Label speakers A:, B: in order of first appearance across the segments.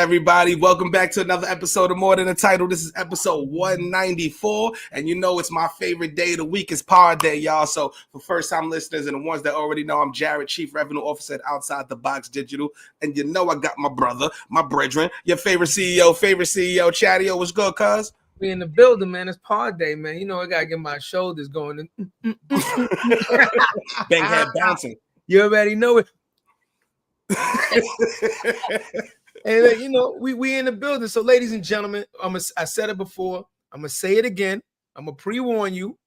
A: everybody. Welcome back to another episode of More Than a Title. This is episode 194, and you know it's my favorite day of the week. It's Pod Day, y'all. So for first-time listeners and the ones that already know, I'm Jarrett, Chief Revenue Officer at Outside the Box Digital, and you know I got my brother, my brethren, your favorite CEO, Chadeo. What's good, cuz?
B: We in the building, man. It's Pod Day, man. You know I gotta get my shoulders going.
A: Bang head bouncing.
B: You already know it. And you know we in the building. So, ladies and gentlemen, I said it before. I'm gonna say it again. I'm gonna pre-warn you.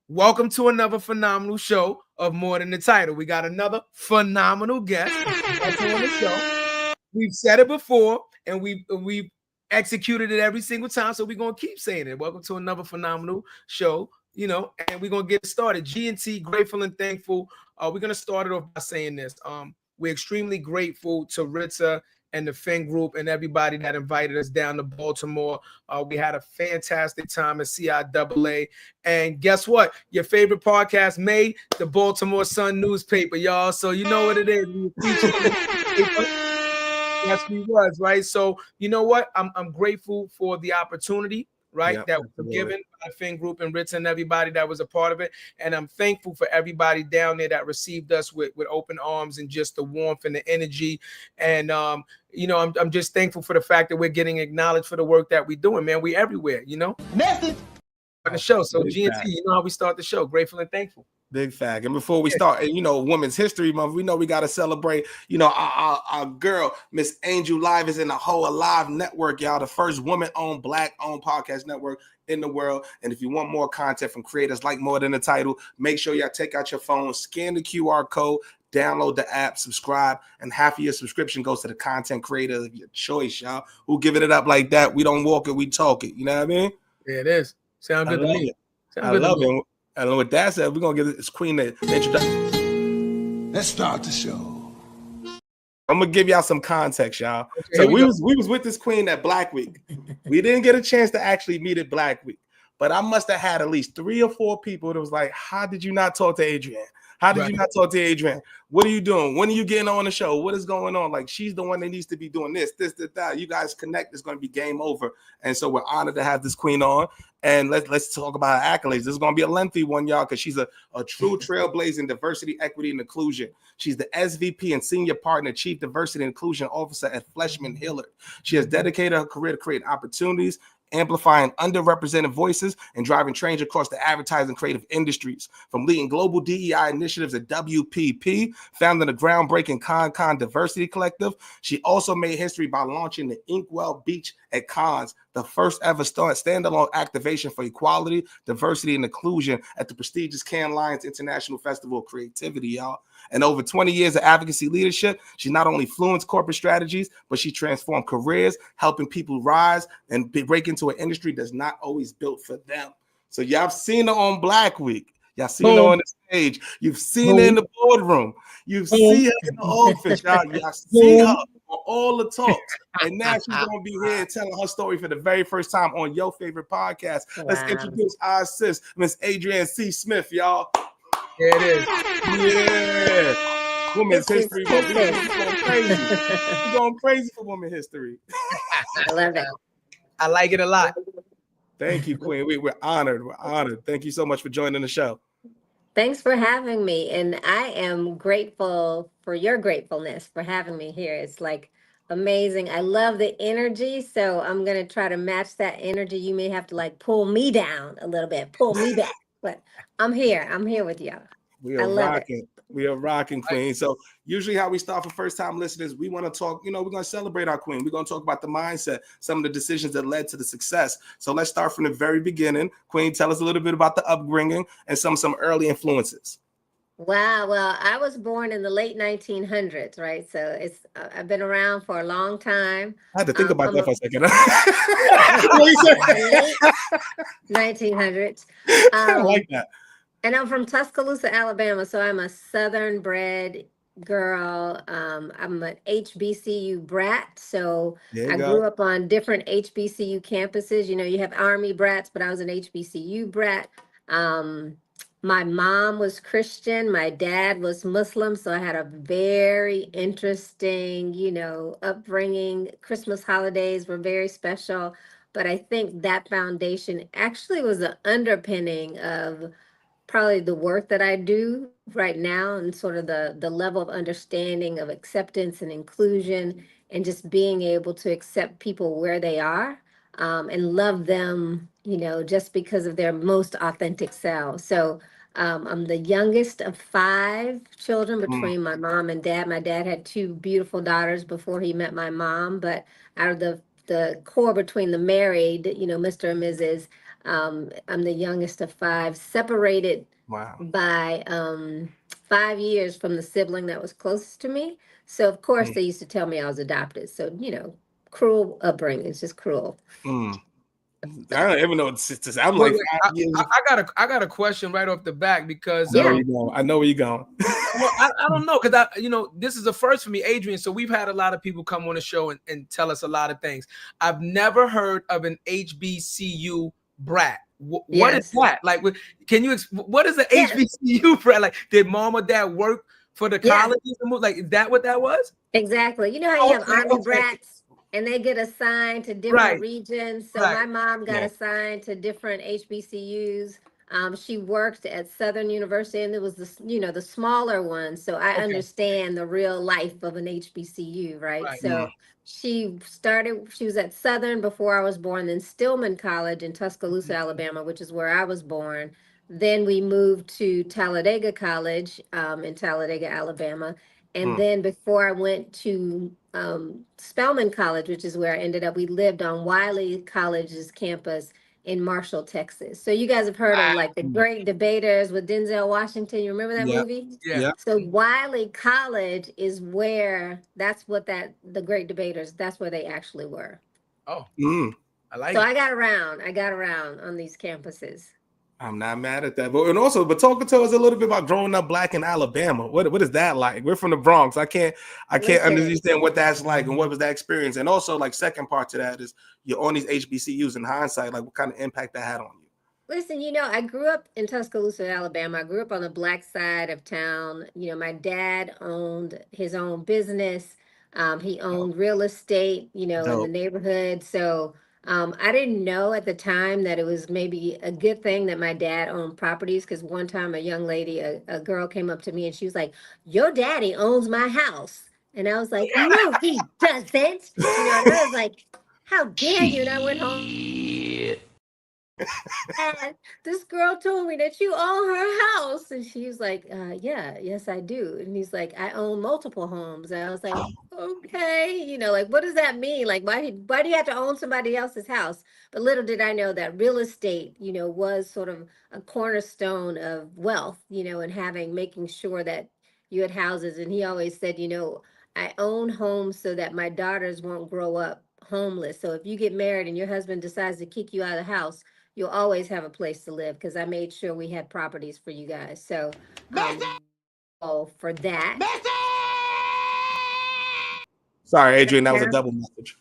B: Welcome to another phenomenal show of More Than the Title. We got another phenomenal guest that's on the show. We've said it before, and we've executed it every single time, so we're gonna keep saying it. Welcome to another phenomenal show, you know, and we're gonna get started. G&T, grateful and thankful. We're gonna start it off by saying this. We're extremely grateful to Ritza and the Finn Group and everybody that invited us down to Baltimore. We had a fantastic time at CIAA. And guess what? Your favorite podcast made the Baltimore Sun newspaper, y'all. So you know what it is. Yes, we was, right? So you know what? I'm grateful for the opportunity, right?
A: Yep,
B: that was given by the Finn Group and Ritz and everybody that was a part of it. And I'm thankful for everybody down there that received us with open arms and just the warmth and the energy. And you know, I'm just thankful for the fact that we're getting acknowledged for the work that we're doing, man. We everywhere, you know. Message on the show. So G&T, you know how we start the show. Grateful and thankful.
A: Big fact. And before we start, you know, Women's History Month, we know we got to celebrate, you know, our girl, Miss Angel Live is in the whole Alive network, y'all, the first woman-owned, black-owned podcast network in the world. And if you want more content from creators like More Than a Title, make sure y'all take out your phone, scan the QR code, download the app, subscribe, and half of your subscription goes to the content creator of your choice, y'all. Who giving it up like that? We don't walk it, we talk it. You know what I mean?
B: Yeah, it is. Sound good to me.
A: I love it. And with that said, we're going to give this queen the introduction.
C: Let's start the show.
A: I'm going to give y'all some context, y'all. So we was with this queen at Black Week. We didn't get a chance to actually meet at Black Week, but I must have had at least 3 or 4 people that was like, how did you not talk to Adrianne? How did you not talk to Adrianne? What are you doing? When are you getting on the show? What is going on? Like, she's the one that needs to be doing this, that. You guys connect. It's going to be game over. And so we're honored to have this queen on. And let's talk about her accolades. This is going to be a lengthy one, y'all, because she's a true trailblazer in diversity, equity, and inclusion. She's the SVP and Senior Partner, Chief Diversity and Inclusion Officer at FleishmanHillard. She has dedicated her career to create opportunities, amplifying underrepresented voices, and driving change across the advertising creative industries. From leading global DEI initiatives at WPP, founding the groundbreaking Con Diversity Collective, she also made history by launching the Inkwell Beach at Cannes, the first ever standalone activation for equality, diversity, and inclusion at the prestigious Cannes Lions International Festival of Creativity, y'all. And over 20 years of advocacy leadership, she not only influenced corporate strategies, but she transformed careers, helping people rise and break into an industry that's not always built for them. So y'all have seen her on Black Week. Y'all seen her on the stage. You've seen her in the boardroom. You've seen her in the office, y'all. Y'all see her on all the talks. And now she's going to be here telling her story for the very first time on your favorite podcast. Wow. Let's introduce our sis, Miss Adrianne C. Smith, y'all.
B: There it is.
A: Yeah. Women's History. We're going crazy. We're going crazy for Women's History.
D: I love it.
B: I like it a lot.
A: Thank you, Queen. We're honored. We're honored. Thank you so much for joining the show.
D: Thanks for having me. And I am grateful for your gratefulness for having me here. It's like amazing. I love the energy. So I'm going to try to match that energy. You may have to like pull me down a little bit, pull me back. But I'm here. I'm here with y'all.
A: We are rocking. We are rocking, Queen. So usually how we start for first-time listeners, we want to talk, you know, we're going to celebrate our queen. We're going to talk about the mindset, some of the decisions that led to the success. So let's start from the very beginning. Queen, tell us a little bit about the upbringing and some early influences.
D: Wow. Well, I was born in the late 1900s, right? So it's I've been around for a long time.
A: I had to think about that for a second.
D: Late 1900s.
A: I like that.
D: And I'm from Tuscaloosa, Alabama. So I'm a Southern bred girl. I'm an HBCU brat. So I grew up on different HBCU campuses. You know, you have Army brats, but I was an HBCU brat. My mom was Christian, my dad was Muslim, so I had a very interesting, upbringing. Christmas holidays were very special, but I think that foundation actually was the underpinning of probably the work that I do right now, and sort of the level of understanding of acceptance and inclusion, and just being able to accept people where they are, and love them, just because of their most authentic selves. So I'm the youngest of five children between my mom and dad. My dad had two beautiful daughters before he met my mom, but out of the core between the married, Mr. and Mrs., I'm the youngest of five, separated by 5 years from the sibling that was closest to me. So of course they used to tell me I was adopted. So, cruel upbringing. It's just cruel.
A: I don't even know. I'm
B: Wait,
A: like
B: wait,
A: 5 years.
B: I got a question right off the back because
A: I know where you're going.
B: well, I don't know, because this is a first for me, Adrian. So we've had a lot of people come on the show and tell us a lot of things. I've never heard of an HBCU brat. What is that? Like, can you? What is the HBCU brat? Like, did mom or dad work for the colleges? Like, is that what that was?
D: Exactly. You know how you have army brats and they get assigned to different regions. So my mom got assigned to different HBCUs. She worked at Southern University, and it was the smaller one. So I understand the real life of an HBCU, right? So she was at Southern before I was born, then Stillman College in Tuscaloosa, Alabama, which is where I was born. Then we moved to Talladega College in Talladega, Alabama. And then before I went to Spelman College, which is where I ended up, we lived on Wiley College's campus in Marshall, Texas. So you guys have heard of like the Great Debaters with Denzel Washington. You remember that movie?
B: Yeah.
D: So Wiley College is where the Great Debaters, that's where they actually were.
B: Oh, I like
D: it. So I got around on these campuses.
A: I'm not mad at that. But talking to us a little bit about growing up Black in Alabama. What is that like? We're from the Bronx. I can't understand what that's like, and what was that experience. And also, like, second part to that is you're on these HBCUs in hindsight, like what kind of impact that had on you.
D: Listen, I grew up in Tuscaloosa, Alabama. I grew up on the Black side of town. My dad owned his own business. He owned real estate, in the neighborhood. So I didn't know at the time that it was maybe a good thing that my dad owned properties, because one time a young lady, a girl came up to me and she was like, "Your daddy owns my house." And I was like, "No, he doesn't." And I was like, "How dare you?" And I went home. And this girl told me that you own her house. And she was like, yes, I do. And he's like, "I own multiple homes." And I was like, okay, like, what does that mean? Like, why do you have to own somebody else's house? But little did I know that real estate, was sort of a cornerstone of wealth, and making sure that you had houses. And he always said, "I own homes so that my daughters won't grow up homeless. So if you get married and your husband decides to kick you out of the house, you'll always have a place to live, because I made sure we had properties for you guys." So for that.
A: Sorry, Adrian, that was a double message.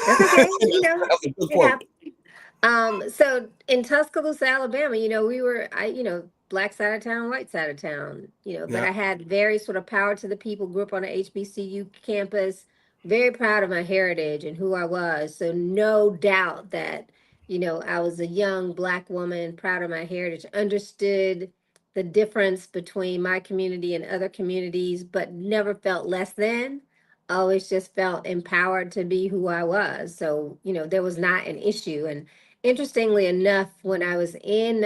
D: That's okay. That was a good quote. So in Tuscaloosa, Alabama, we were, Black side of town, white side of town, but I had very sort of power to the people, grew up on an HBCU campus, very proud of my heritage and who I was. So no doubt that, I was a young Black woman, proud of my heritage, understood the difference between my community and other communities, but never felt less than. Always just felt empowered to be who I was. So, there was not an issue. And interestingly enough, when I was in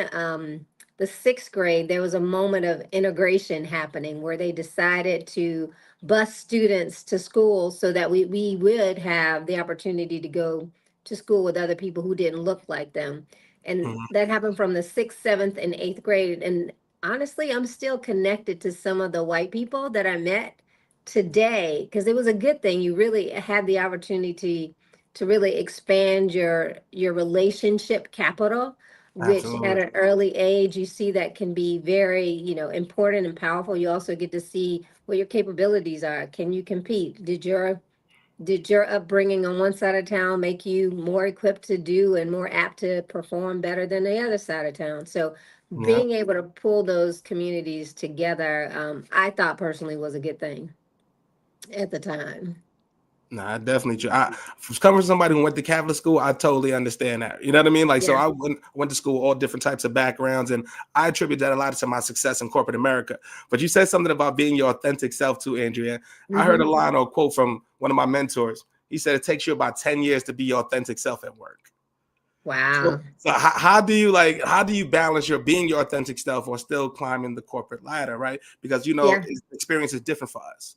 D: the sixth grade, there was a moment of integration happening where they decided to bus students to school so that we would have the opportunity to go to school with other people who didn't look like them. And that happened from the sixth, seventh, and eighth grade. And honestly, I'm still connected to some of the white people that I met today, because it was a good thing. You really had the opportunity to really expand your relationship capital, which at an early age you see that can be very important and powerful. You also get to see what your capabilities are. Can you compete? Did your Did your upbringing on one side of town make you more equipped to do and more apt to perform better than the other side of town? So
A: Yeah.
D: being able to pull those communities together, I thought personally was a good thing at the time.
A: Nah, definitely true. Coming from somebody who went to Catholic school, I totally understand that. You know what I mean? Like, so
D: Yeah.
A: I went to school, all different types of backgrounds, and I attribute that a lot to my success in corporate America. But you said something about being your authentic self too, Andrea. I heard a line or a quote from one of my mentors. He said it takes you about 10 years to be your authentic self at work.
D: Wow.
A: So how do you balance your being your authentic self or still climbing the corporate ladder, right? Because experience is different for us.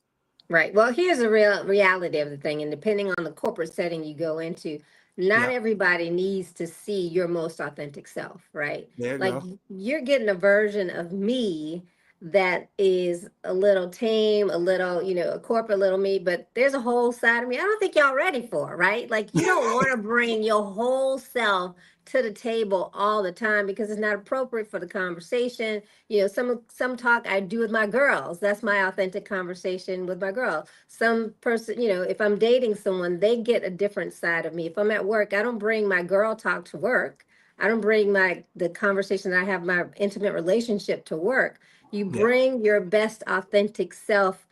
D: Right. Well, here's the reality of the thing. And depending on the corporate setting you go into, not everybody needs to see your most authentic self, right?
A: There you
D: Like
A: go.
D: you're getting a version of me that is a little tame, a little, a corporate little me, but there's a whole side of me I don't think y'all ready for, right? Like you don't want to bring your whole self to the table all the time because it's not appropriate for the conversation. Some talk I do with my girls. That's my authentic conversation with my girl. Some person, if I'm dating someone, they get a different side of me. If I'm at work, I don't bring my girl talk to work. I don't bring the conversation that I have, my intimate relationship to work. You bring your best authentic self,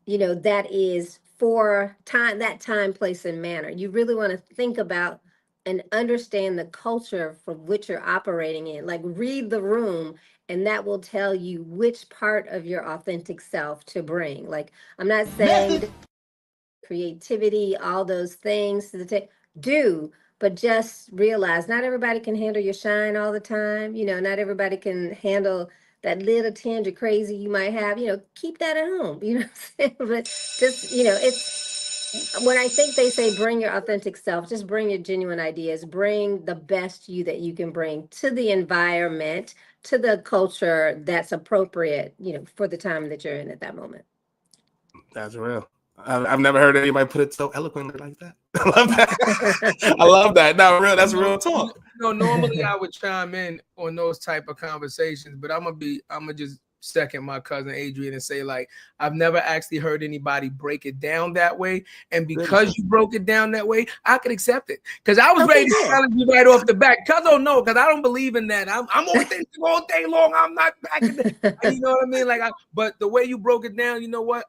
D: that is for time, place, and manner. You really want to think about and understand the culture from which you're operating in. Like read the room, and that will tell you which part of your authentic self to bring. Like I'm not saying creativity, all those things to the do, but just realize not everybody can handle your shine all the time. Not everybody can handle that little tinge of crazy you might have. Keep that at home. What I'm saying? But just it's when I think they say bring your authentic self, just bring your genuine ideas, bring the best you that you can bring to the environment, to the culture that's appropriate, for the time that you're in at that moment.
A: That's real. I've never heard anybody put it so eloquently like that. I love that. I love that. No, real. That's real talk.
B: Normally I would chime in on those type of conversations, but I'm gonna just second my cousin Adrian and say, like, I've never actually heard anybody break it down that way. And because you broke it down that way, I could accept it. Because I was ready to challenge you right off the bat. Because I don't believe in that. I'm authentic all day long. I'm not backing that. You know what I mean? But the way you broke it down, you know what?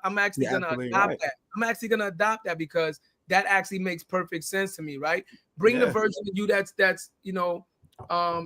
B: I'm actually gonna adopt that. I'm actually gonna adopt that because that actually makes perfect sense to me, right? Bring the version of you that's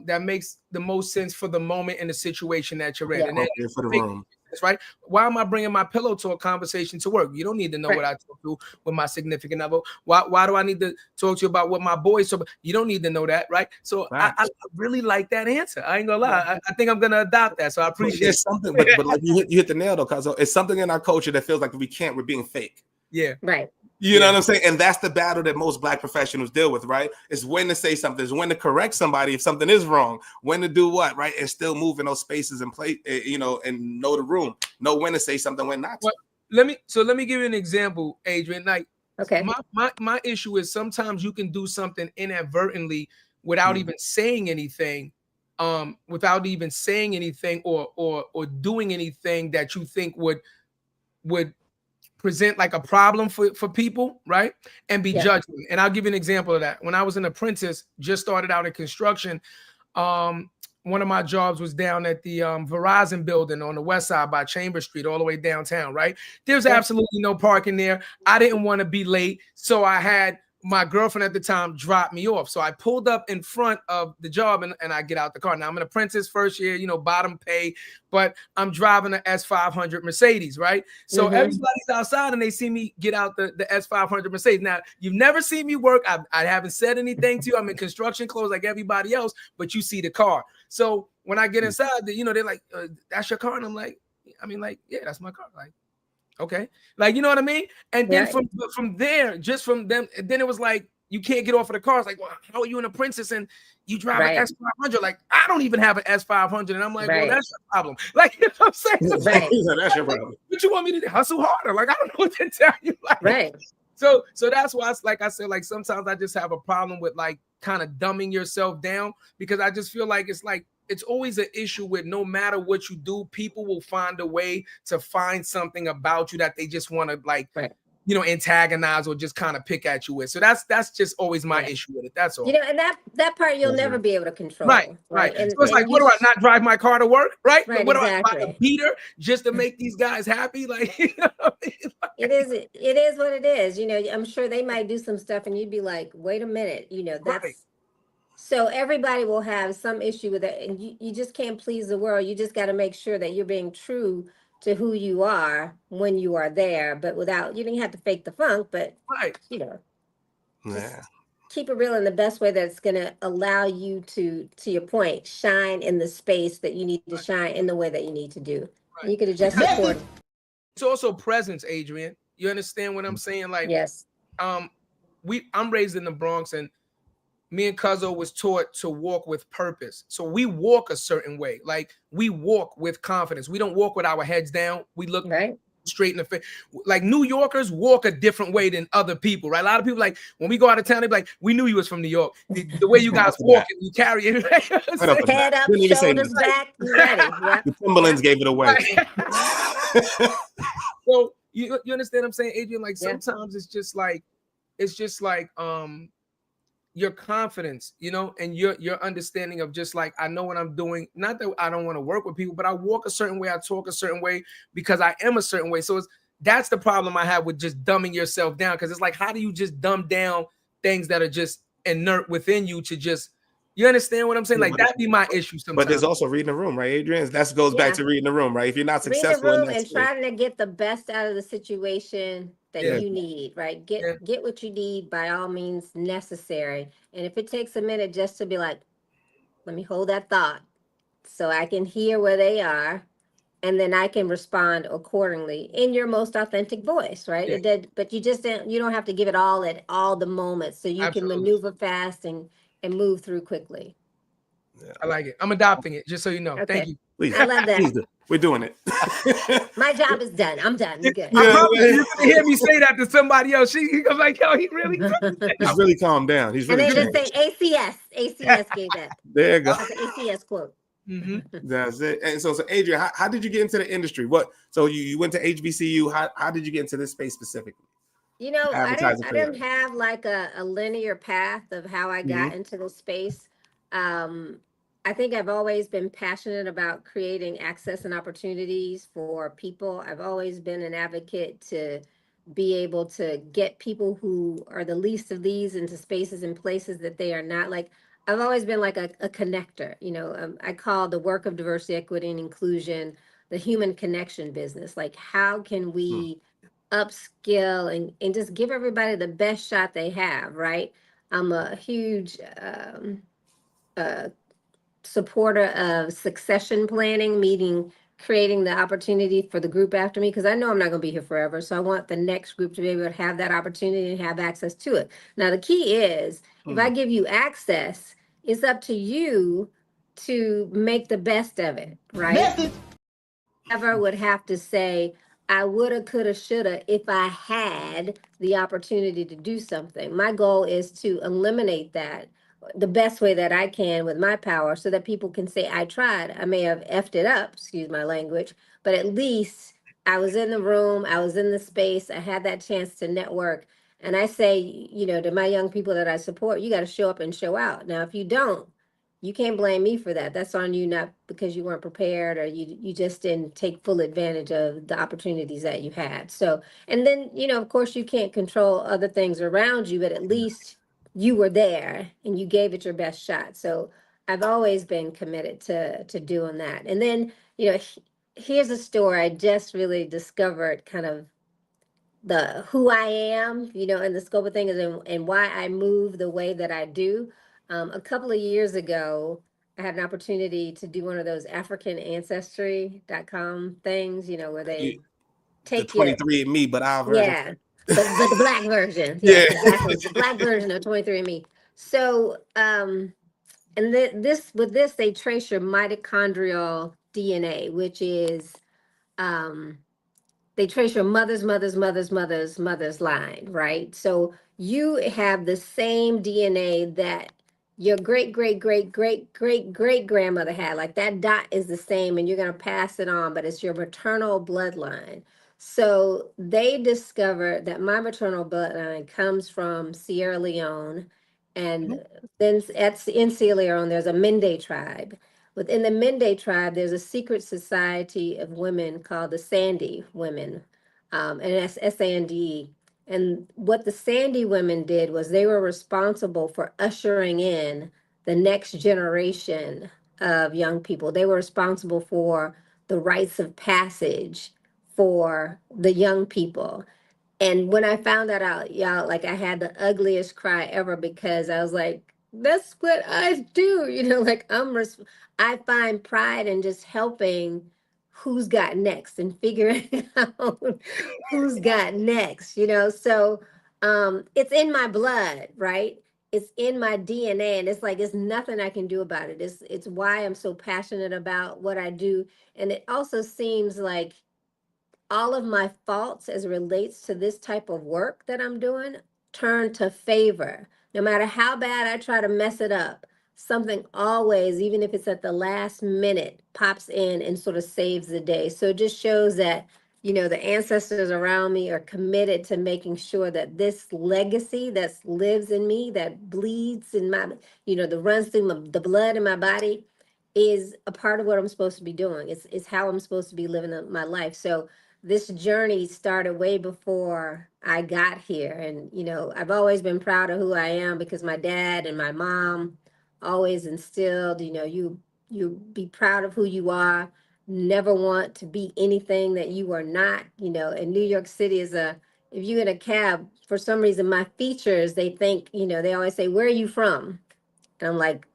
B: that makes the most sense for the moment and the situation that you're in. And then
A: for the room.
B: That's right. Why am I bringing my pillow to a conversation to work? You don't need to know what I talk to with my significant other. Why do I need to talk to you about what my boys talk about? You don't need to know that, right? So I really like that answer. I ain't gonna lie. I think I'm gonna adopt that. So I appreciate it.
A: Something, but like you hit the nail though, because it's something in our culture that feels like we're being fake.
B: Yeah.
D: Right.
A: You know what I'm saying? And that's the battle that most Black professionals deal with, right? It's when to say something, it's when to correct somebody if something is wrong, when to do what, right? And still move in those spaces and play, and know the room, know when to say something, when not to.
B: Let me give you an example, Adrian. Like,
D: okay,
B: my issue is sometimes you can do something inadvertently without even saying anything, or doing anything that you think would present like a problem for people, right? And be judged. And I'll give you an example of that. When I was an apprentice, just started out in construction, one of my jobs was down at the Verizon building on the west side by Chambers Street, all the way downtown, right? There's absolutely no parking there. I didn't want to be late, so I had my girlfriend at the time dropped me off. So I pulled up in front of the job and I get out the car. Now I'm an apprentice, first year, bottom pay, but I'm driving an S500 Mercedes, right? So everybody's outside and they see me get out the S500 Mercedes. Now, you've never seen me work. I haven't said anything to you. I'm in construction clothes like everybody else, but you see the car. So when I get inside, they're like, that's your car? And I'm like, yeah, that's my car. Like, okay, like, you know what I mean? And then from there, just from them, then it was like, you can't get off of the car. It's like, well, how are you an apprentice and you drive an S500? Like, I don't even have an S500. And I'm like, well, that's your problem. Like, you know what I'm saying?
A: That's your problem.
B: But you want me to hustle harder? Like, I don't know what to tell you. Like, So that's why, like I said, like, sometimes I just have a problem with like kind of dumbing yourself down, because I just feel like it's always an issue with no matter what you do, people will find a way to find something about you that they just want to like antagonize or just kind of pick at you with. So that's just always my issue with it. That's all.
D: And that part you'll never be able to control.
B: Right. And, so it's like, what do I not drive my car to work? Right. What
D: exactly.
B: do I buy a beater just to make these guys happy? Like,
D: it is what it is. I'm sure they might do some stuff and you'd be like, wait a minute, that's so everybody will have some issue with it, and you just can't please the world. You just got to make sure that you're being true to who you are when you are there, but you didn't have to fake the funk, but keep it real in the best way that's going to allow you to your point, shine in the space that you need to shine in the way that you need to do. And you could adjust accordingly.
B: It's also presence, Adrian. You understand what I'm saying? Like,
D: yes.
B: I'm raised in the Bronx, and me and Cuzzo was taught to walk with purpose. So we walk a certain way. Like, we walk with confidence. We don't walk with our heads down. We look straight in the face. Like, New Yorkers walk a different way than other people, right? A lot of people, like, when we go out of town, they be like, we knew you was from New York. The way you guys walk it, you carry it.
D: Head up, shoulders back, ready. Yep.
A: The Timberlands gave it away.
B: So you understand what I'm saying, Adrian? Like, sometimes it's just like your confidence, and your understanding of just like, I know what I'm doing. Not that I don't want to work with people, but I walk a certain way, I talk a certain way because I am a certain way. So that's the problem I have with just dumbing yourself down. Because it's like, how do you just dumb down things that are just inert within you to just, you understand what I'm saying? Like, that'd be my issue sometimes.
A: But there's also reading the room, right, Adrian? That goes back to reading the room, right? If you're not successful
D: in that and trying to get the best out of the situation that you need, right? Get what you need by all means necessary. And if it takes a minute just to be like, let me hold that thought so I can hear where they are, and then I can respond accordingly in your most authentic voice, right?
B: Yeah.
D: But you don't have to give it all at all the moments, so you can maneuver fast and move through quickly.
A: Yeah.
B: I like it. I'm adopting it, just so you know. Thank you.
A: Please.
D: I love that.
A: Please, we're doing it.
D: My job is done. I'm done. You're good.
B: I probably you hear me say that to somebody else. He goes like, yo, he really
A: He's really calmed down. He's really
D: and they just say ACS. ACS gave that.
A: There you go.
D: That's an ACS quote.
A: Mm-hmm. That's it. And so Adrian, how did you get into the industry? So you went to HBCU. How did you get into this space specifically?
D: I didn't have like a linear path of how I got into this space. I think I've always been passionate about creating access and opportunities for people. I've always been an advocate to be able to get people who are the least of these into spaces and places that they are not. Like, I've always been like a connector. I call the work of diversity, equity, and inclusion the human connection business. Like, how can we upskill and just give everybody the best shot they have, right? I'm a huge supporter of succession planning, meaning creating the opportunity for the group after me, because I know I'm not going to be here forever. So I want the next group to be able to have that opportunity and have access to it. Now, the key is, if I give you access, it's up to you to make the best of it, right? Never would have to say, I woulda, coulda, shoulda if I had the opportunity to do something. My goal is to eliminate that the best way that I can with my power, so that people can say, I tried. I may have effed it up, excuse my language, but at least I was in the room, I was in the space, I had that chance to network. And I say, to my young people that I support, you got to show up and show out. Now, if you don't, you can't blame me for that. That's on you, not because you weren't prepared or you just didn't take full advantage of the opportunities that you had. So, and then, of course, you can't control other things around you, but at least you were there and you gave it your best shot. So I've always been committed to doing that. And then, here's a story. I just really discovered kind of who I am, and the scope of things and why I move the way that I do. A couple of years ago, I had an opportunity to do one of those AfricanAncestry.com things, where they take
A: the 23andMe, but our version.
D: Yeah. But the black version. Yes, exactly. The black version of 23andMe. So, and with this, they trace your mitochondrial DNA, which is, they trace your mother's line, right? So you have the same DNA that your great grandmother had. Like, that dot is the same, and you're going to pass it on, but it's your maternal bloodline. So they discovered that my maternal bloodline comes from Sierra Leone, and then in Sierra Leone there's a Mende tribe. Within the Mende tribe, there's a secret society of women called the Sandy Women, and that's SANDE. And what the Sandy women did was they were responsible for ushering in the next generation of young people. They were responsible for the rites of passage for the young people. And when I found that out, y'all, like I had the ugliest cry ever because I was like, that's what I do, like I find pride in just helping who's got next and figuring out who's got next, So it's in my blood, right? It's in my DNA, and it's like it's nothing I can do about it. It's why I'm so passionate about what I do. And it also seems like all of my faults as it relates to this type of work that I'm doing turn to favor. No matter how bad I try to mess it up, something always, even if it's at the last minute, pops in and sort of saves the day. So it just shows that, the ancestors around me are committed to making sure that this legacy that lives in me, that bleeds in my, that runs through the blood in my body, is a part of what I'm supposed to be doing. It's how I'm supposed to be living my life. So this journey started way before I got here. And, I've always been proud of who I am because my dad and my mom always instilled, you be proud of who you are, never want to be anything that you are not. And New York City is if you're in a cab, for some reason, my features, they think, they always say, where are you from? And I'm like,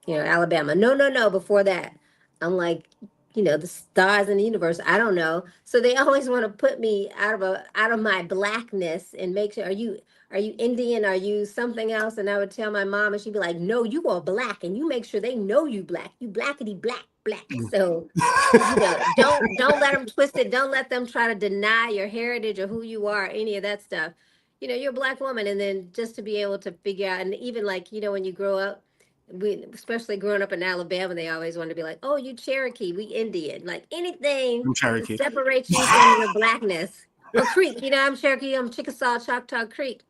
D: Alabama. No, no, no. Before that, I'm like, the stars in the universe. I don't know. So they always want to put me out of my blackness and make sure, are you Indian? Are you something else? And I would tell my mom, and she'd be like, no, you are black, and you make sure they know you black. You blackity black, black. So, don't let them twist it. Don't let them try to deny your heritage or who you are, any of that stuff. You're a black woman, and then just to be able to figure out, and even like, when you grow up, especially growing up in Alabama, they always want to be like, oh, you Cherokee, we Indian, like anything to separate you from your blackness. Or Creek, I'm Cherokee, I'm Chickasaw, Choctaw Creek.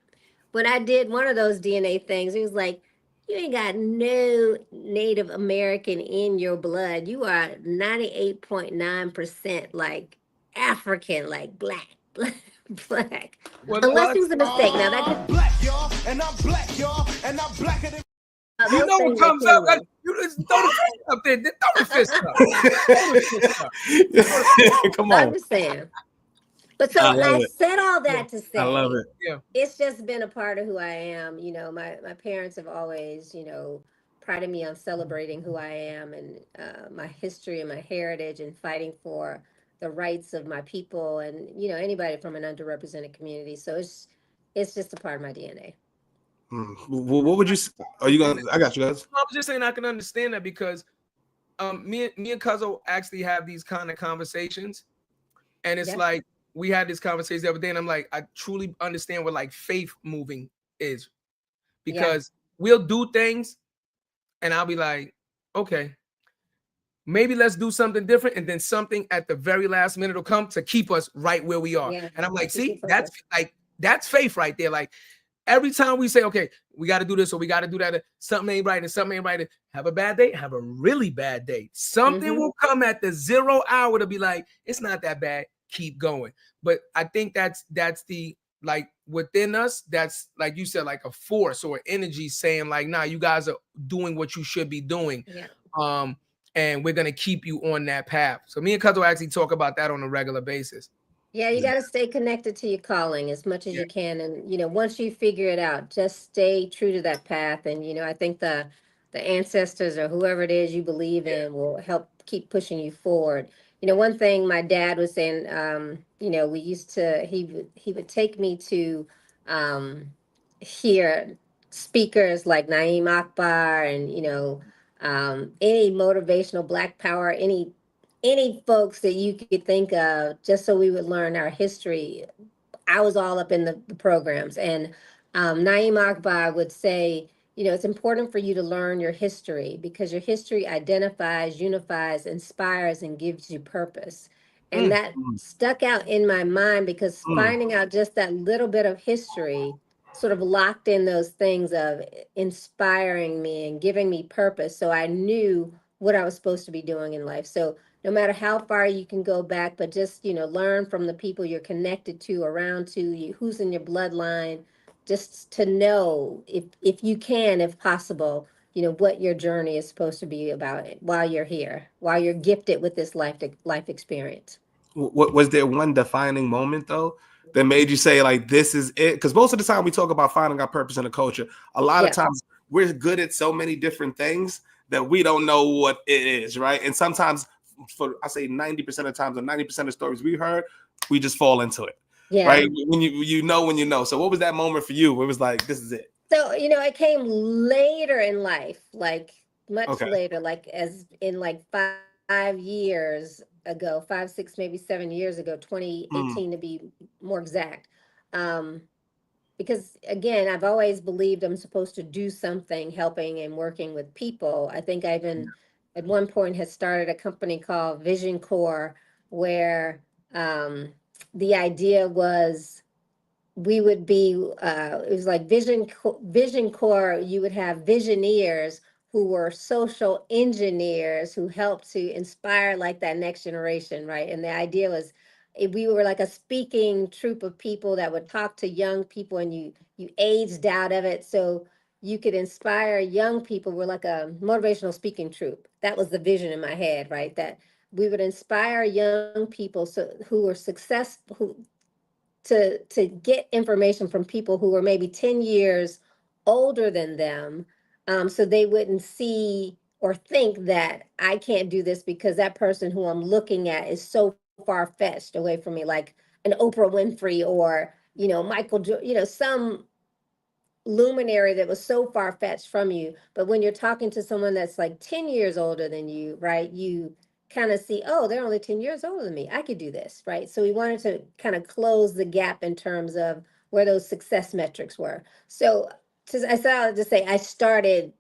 D: When I did one of those DNA things, it was like, you ain't got no Native American in your blood. You are 98.9% like African, like black, black. Unless it was a mistake. Now that could
C: black, y'all, and I'm black, y'all, and I'm blacker than
B: you know what comes up? You just throw the fist up there. Throw the fist up.
A: Come on.
D: I'm just saying. But so I said all that to say,
A: I love it.
B: Yeah,
D: it's just been a part of who I am. My parents have always, prided me on celebrating who I am and my history and my heritage and fighting for the rights of my people and, anybody from an underrepresented community. So it's just a part of my DNA.
A: What would you? Are you gonna? I got you guys.
B: I was just saying I can understand that because me and Cuzzo actually have these kind of conversations, and it's like we had this conversation the other day, and I'm like, I truly understand what like faith moving is, because we'll do things, and I'll be like, okay, maybe let's do something different, and then something at the very last minute will come to keep us right where we are, and I'm like, see, that's faith right there, like. Every time we say, okay, we got to do this or we got to do that, something ain't right and something ain't right. Have a bad day, have a really bad day. Something will come at the 0 hour to be like, it's not that bad, keep going. But I think that's the, like within us, that's like you said, like a force or energy saying like, nah, you guys are doing what you should be doing. Yeah. And we're going to keep you on that path. So me and Cuzzo actually talk about that on a regular basis.
D: Yeah, you got to stay connected to your calling as much as you can. And, once you figure it out, just stay true to that path. And, I think the ancestors or whoever it is you believe in will help keep pushing you forward. One thing my dad was saying, we used to, he would take me to hear speakers like Naeem Akbar and, any motivational Black power, any folks that you could think of, just so we would learn our history. I was all up in the programs. And Naeem Akbar would say, it's important for you to learn your history because your history identifies, unifies, inspires, and gives you purpose. And that stuck out in my mind because finding out just that little bit of history sort of locked in those things of inspiring me and giving me purpose. So I knew what I was supposed to be doing in life. So no matter how far you can go back, but just, learn from the people you're connected to, around to you, who's in your bloodline, just to know if you can, if possible, what your journey is supposed to be about while you're here, while you're gifted with this life experience.
A: What was there one defining moment though that made you say like this is it? Because most of the time we talk about finding our purpose in the culture. A lot of times we're good at so many different things that we don't know what it is, right? And sometimes, for I say 90% of the times, or 90% of stories we heard, we just fall into it. Yeah. Right. When you know. So what was that moment for you? It was like, this is it.
D: So, it came later in life, like much later, like as in like 5 years ago, 5, 6, maybe 7 years ago, 2018 to be more exact. Because again, I've always believed I'm supposed to do something helping and working with people. I think I even at one point had started a company called Vision Core, where the idea was we would be it was like Vision Core. You would have visioneers who were social engineers who helped to inspire like that next generation, right? And the idea was we were like a speaking troupe of people that would talk to young people, and you aged out of it so you could inspire young people. We're like a motivational speaking troupe. That was the vision in my head, right? That we would inspire young people who were successful, to get information from people who were maybe 10 years older than them, so they wouldn't see or think that I can't do this because that person who I'm looking at is so far-fetched away from me, like an Oprah Winfrey or, Michael, some luminary that was so far-fetched from you. But when you're talking to someone that's like 10 years older than you, right, you kind of see, oh, they're only 10 years older than me, I could do this, right? So we wanted to kind of close the gap in terms of where those success metrics were. So I said, to say I started,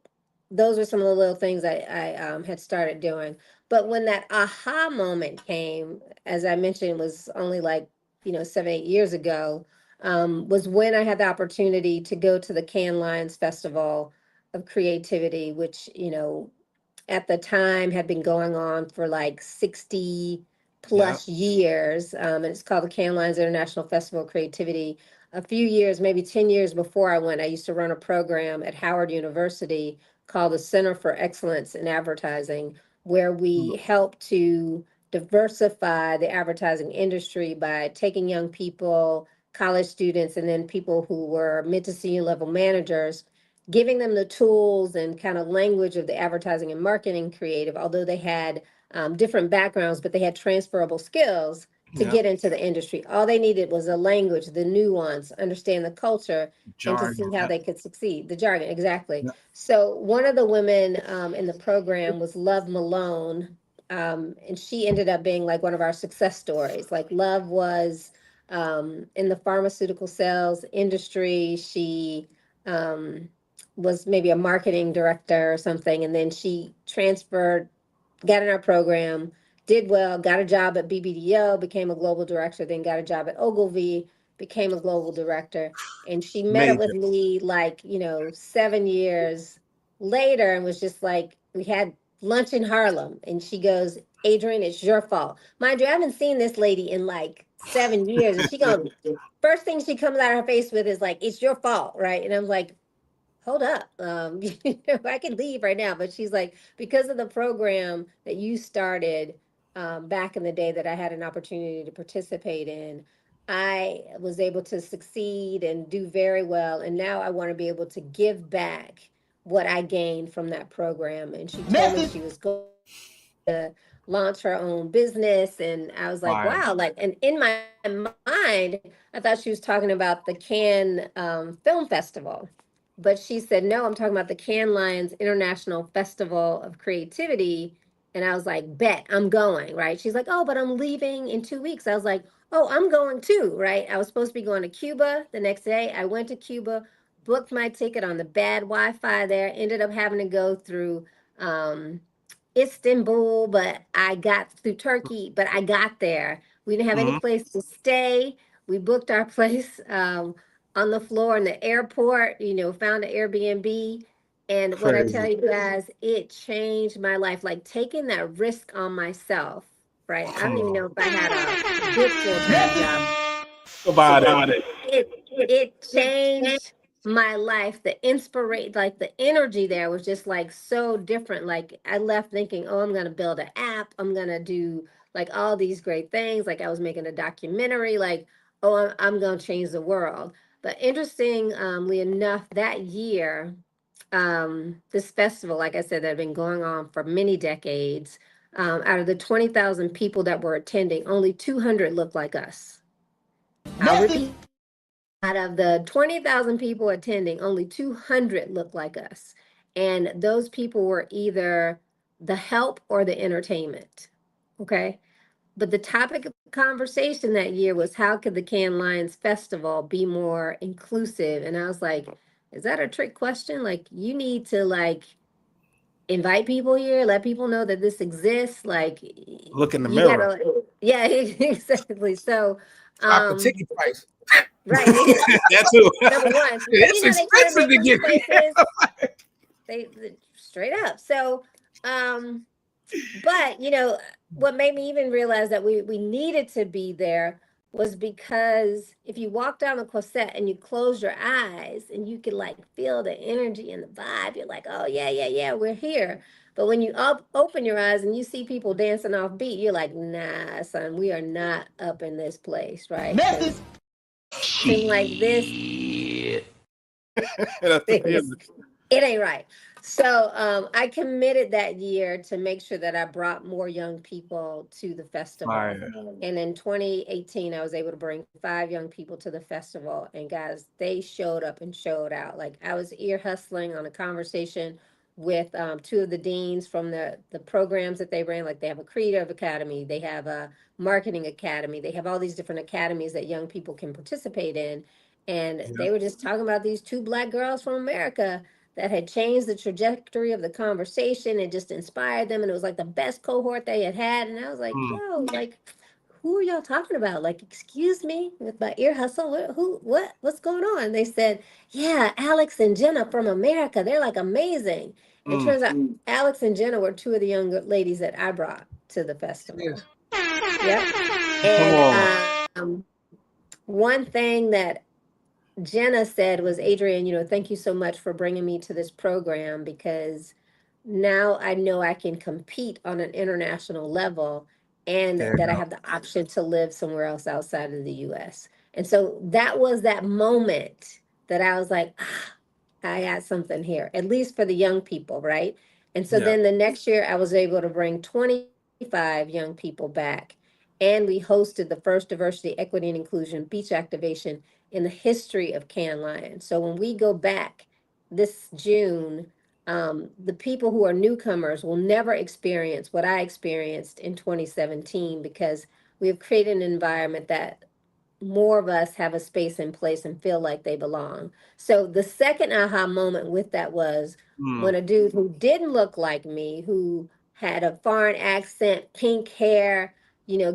D: those were some of the little things I had started doing. But when that aha moment came, as I mentioned, was only like 7, 8 years ago, was when I had the opportunity to go to the Cannes Lions Festival of Creativity, which, at the time had been going on for like 60 plus years. And it's called the Cannes Lions International Festival of Creativity. A few years, maybe 10 years before I went, I used to run a program at Howard University called the Center for Excellence in Advertising, where we help to diversify the advertising industry by taking young people, college students, and then people who were mid to senior level managers, giving them the tools and kind of language of the advertising and marketing creative, although they had different backgrounds, but they had transferable skills to get into the industry. All they needed was a language, the nuance, understand the culture, jargon, and to see how they could succeed. The jargon, exactly. So one of the women in the program was Love Malone, and she ended up being like one of our success stories. Like Love was in the pharmaceutical sales industry. She was maybe a marketing director or something, and then she transferred, got in our program, did well, got a job at BBDO, became a global director, then got a job at Ogilvy, became a global director. And she met up with me like, 7 years later and was just like, we had lunch in Harlem. And she goes, Adrianne, it's your fault. Mind you, I haven't seen this lady in like 7 years. And she goes, first thing she comes out of her face with is like, it's your fault, right? And I'm like, hold up, I could leave right now. But she's like, because of the program that you started back in the day that I had an opportunity to participate in, I was able to succeed and do very well. And now I want to be able to give back what I gained from that program. And she told me she was going to launch her own business. And I was like, wow, like, and in my mind, I thought she was talking about the Cannes Film Festival. But she said, no, I'm talking about the Cannes Lions International Festival of Creativity. And I was like, bet, I'm going, right? She's like, oh, but I'm leaving in 2 weeks. I was like, oh, I'm going too, right? I was supposed to be going to Cuba the next day. I went to Cuba, booked my ticket on the bad Wi-Fi there, ended up having to go through Istanbul, but I got through Turkey, but I got there. We didn't have any place to stay. We booked our place on the floor in the airport, found an Airbnb. And when I tell
A: Crazy.
D: you guys, it changed my life, like taking that risk on myself, right? I don't even know if I had a good full-time job.
A: About it.
D: It changed my life. The inspiration, like the energy there was just like so different. Like I left thinking, oh, I'm gonna build an app. I'm gonna do like all these great things. Like I was making a documentary. Like, oh, I'm gonna change the world. But interestingly enough, that year, this festival, like I said, that had been going on for many decades. Out of the 20,000 people that were attending, only 200 looked like us. I'll repeat. Out of the 20,000 people attending, only 200 looked like us. And those people were either the help or the entertainment. Okay. But the topic of conversation that year was how could the Cannes Lions Festival be more inclusive? And I was like, is that a trick question? Like, you need to like invite people here, let people know that this exists. Like,
A: Look in the
D: you
A: mirror.
D: gotta, yeah, exactly. So,
B: Drop the ticket price.
D: right.
A: That too.
D: Number one, but
B: It's
D: they try to
B: expensive
D: make
B: to
D: these
B: get
D: spaces. They straight up. So, but what made me even realize that we needed to be there was because if you walk down the Quasset and you close your eyes and you can like feel the energy and the vibe, you're like, oh yeah, yeah, yeah, we're here. But when you open your eyes and you see people dancing off beat, you're like, nah, son, we are not up in this place, right? Because something like this, it ain't right. So I committed that year to make sure that I brought more young people to the festival.
A: Fire.
D: And in 2018, I was able to bring 5 young people to the festival. And guys, they showed up and showed out. Like I was ear hustling on a conversation with 2 of the deans from the programs that they ran. Like they have a creative academy, they have a marketing academy, they have all these different academies that young people can participate in. And they were just talking about these 2 Black girls from America that had changed the trajectory of the conversation and just inspired them. And it was like the best cohort they had had. And I was like, yo, like, who are y'all talking about? Like, excuse me, with my ear hustle, what's going on? They said, yeah, Alex and Jenna from America. They're like amazing. It turns out Alex and Jenna were 2 of the young ladies that I brought to the festival. Yep. And one thing that Jenna said was, Adrianne, thank you so much for bringing me to this program because now I know I can compete on an international level and that I have the option to live somewhere else outside of the US. And so that was that moment that I was like, I got something here, at least for the young people, right? And so then the next year I was able to bring 25 young people back. And we hosted the first diversity, equity, and inclusion beach activation in the history of Cannes Lions. So when we go back this June, the people who are newcomers will never experience what I experienced in 2017 because we have created an environment that more of us have a space in place and feel like they belong. So the second aha moment with that was when a dude who didn't look like me, who had a foreign accent, pink hair,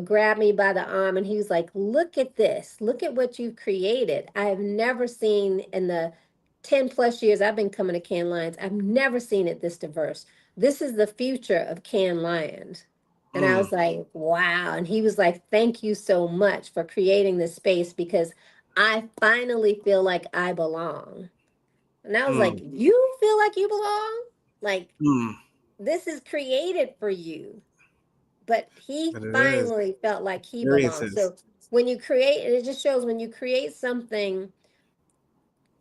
D: grabbed me by the arm and he was like, look at this, look at what you've created. I have never seen in the 10 plus years I've been coming to Cannes Lions, I've never seen it this diverse. This is the future of Cannes Lions. And I was like, wow. And he was like, thank you so much for creating this space because I finally feel like I belong. And I was like, you feel like you belong? Like, this is created for you. But he finally felt like he belonged. So when you create, it just shows when you create something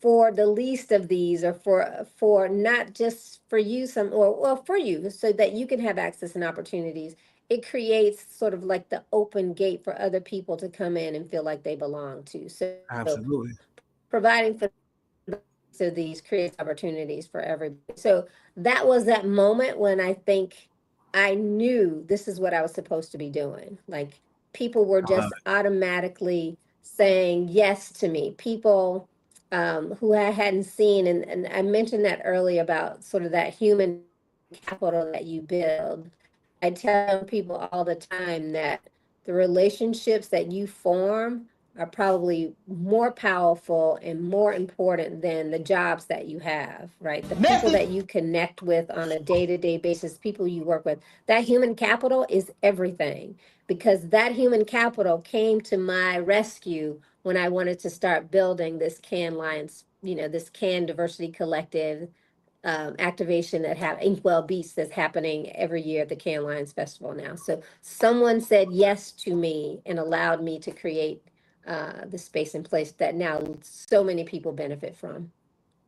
D: for the least of these or for not just for you or for you so that you can have access and opportunities, it creates sort of like the open gate for other people to come in and feel like they belong to. So
A: Absolutely.
D: providing for these creates opportunities for everybody. So that was that moment when I think I knew this is what I was supposed to be doing. Like people were just automatically saying yes to me. People who I hadn't seen, and I mentioned that earlier about sort of that human capital that you build. I tell people all the time that the relationships that you form are probably more powerful and more important than the jobs that you have, right? The people that you connect with on a day-to-day basis, people you work with, that human capital is everything, because that human capital came to my rescue when I wanted to start building this Cannes Lions, this Cannes Diversity Collective activation that have Inkwell Beach that's happening every year at the Cannes Lions Festival now. So someone said yes to me and allowed me to create the space and place that now so many people benefit from.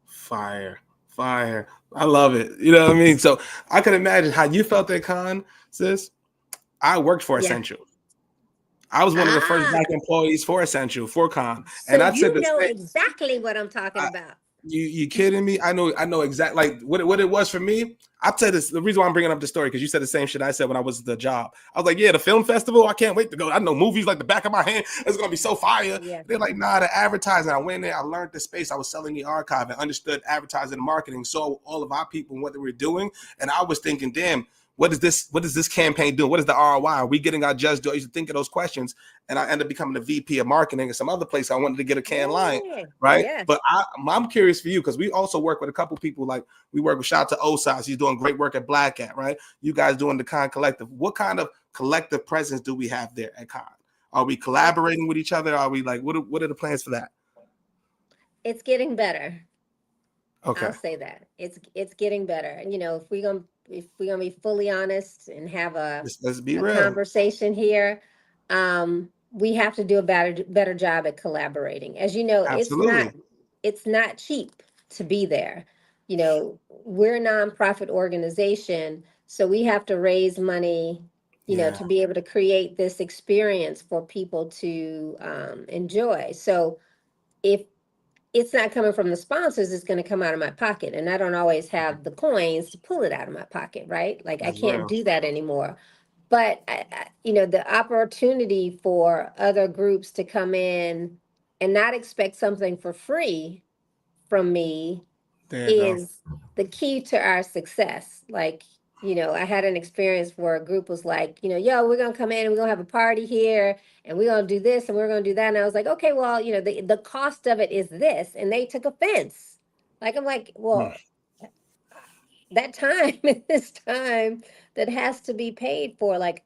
A: Fire. I love it. You know what I mean? So I can imagine how you felt at Con, sis. I worked for Essential. I was one of the first Black employees for Essential, for Con.
D: So and I said the same, exactly what I'm talking about.
A: You kidding me? I know exactly like what it was for me. I'll tell you this, the reason why I'm bringing up the story, because you said the same shit I said when I was at the job. I was like, yeah, the film festival, I can't wait to go. I know movies like the back of my hand. It's gonna be so fire. Yeah. They're like, nah, the advertising. I went in there, I learned the space. I was selling the archive and understood advertising and marketing. Saw all of our people and what they were doing, and I was thinking, damn. What is this campaign doing? What is the ROI? Are we getting our just do? I used to think of those questions, and I ended up becoming the VP of marketing in some other place. I wanted to get a Cannes line, right? Yeah. But I'm curious for you, because we also work with a couple people. Like we work with shout out to Osas. He's doing great work at Black At, right? You guys doing the Con Collective. What kind of collective presence do we have there at Con? Are we collaborating with each other? Are we like what are the plans for that?
D: It's getting better.
A: Okay,
D: I'll say that it's getting better. You know, if we're gonna be fully honest and have
A: let's be real
D: conversation here, we have to do a better job at collaborating. As you know,
A: absolutely.
D: It's not cheap to be there. You know, we're a nonprofit organization, so we have to raise money, you know, to be able to create this experience for people to enjoy. So if it's not coming from the sponsors, it's going to come out of my pocket. And I don't always have the coins to pull it out of my pocket, right? Like I can't do that anymore. But, you know, the opportunity for other groups to come in and not expect something for free from me is the key to our success. Like, you know, I had an experience where a group was like, you know, yo, we're going to come in and we're going to have a party here and we're going to do this and we're going to do that. And I was like, okay, well, you know, the cost of it is this. And they took offense. Like, I'm like, well, that time is time that has to be paid for. Like,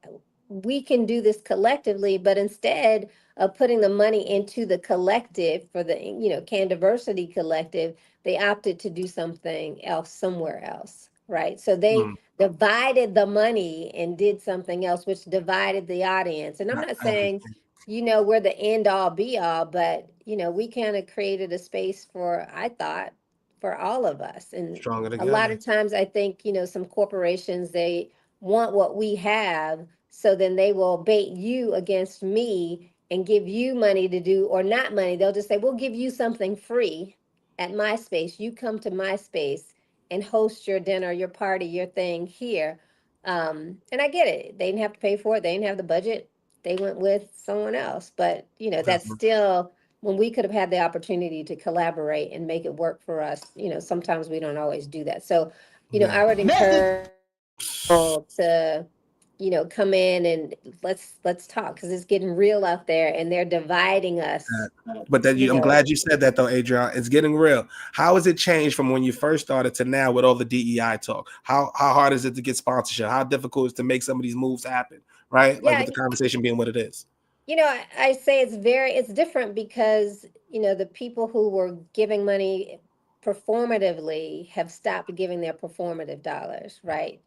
D: we can do this collectively, but instead of putting the money into the collective for the, you know, Cannes Diversity Collective, they opted to do something else somewhere else, right? So they divided the money and did something else, which divided the audience. And I'm not saying, you know, we're the end all be all, but, you know, we kind of created a space for, I thought, for all of us. And a lot of times I think, you know, some corporations, they want what we have, so then they will bait you against me and give you money to do, or not money. They'll just say, we'll give you something free at my space. You come to my space and host your dinner, your party, your thing here. And I get it. They didn't have to pay for it. They didn't have the budget. They went with someone else. But, you know, that's still, when we could have had the opportunity to collaborate and make it work for us, you know, sometimes we don't always do that. So, you know, I would encourage people to, you know, come in and let's talk, because it's getting real out there and they're dividing us.
A: But that I'm glad you said that though, Adrianne. It's getting real. How has it changed from when you first started to now with all the DEI talk? How hard is it to get sponsorship? How difficult is it to make some of these moves happen? Right? Like with the conversation being what it is.
D: You know, I say it's different because, you know, the people who were giving money performatively have stopped giving their performative dollars, right?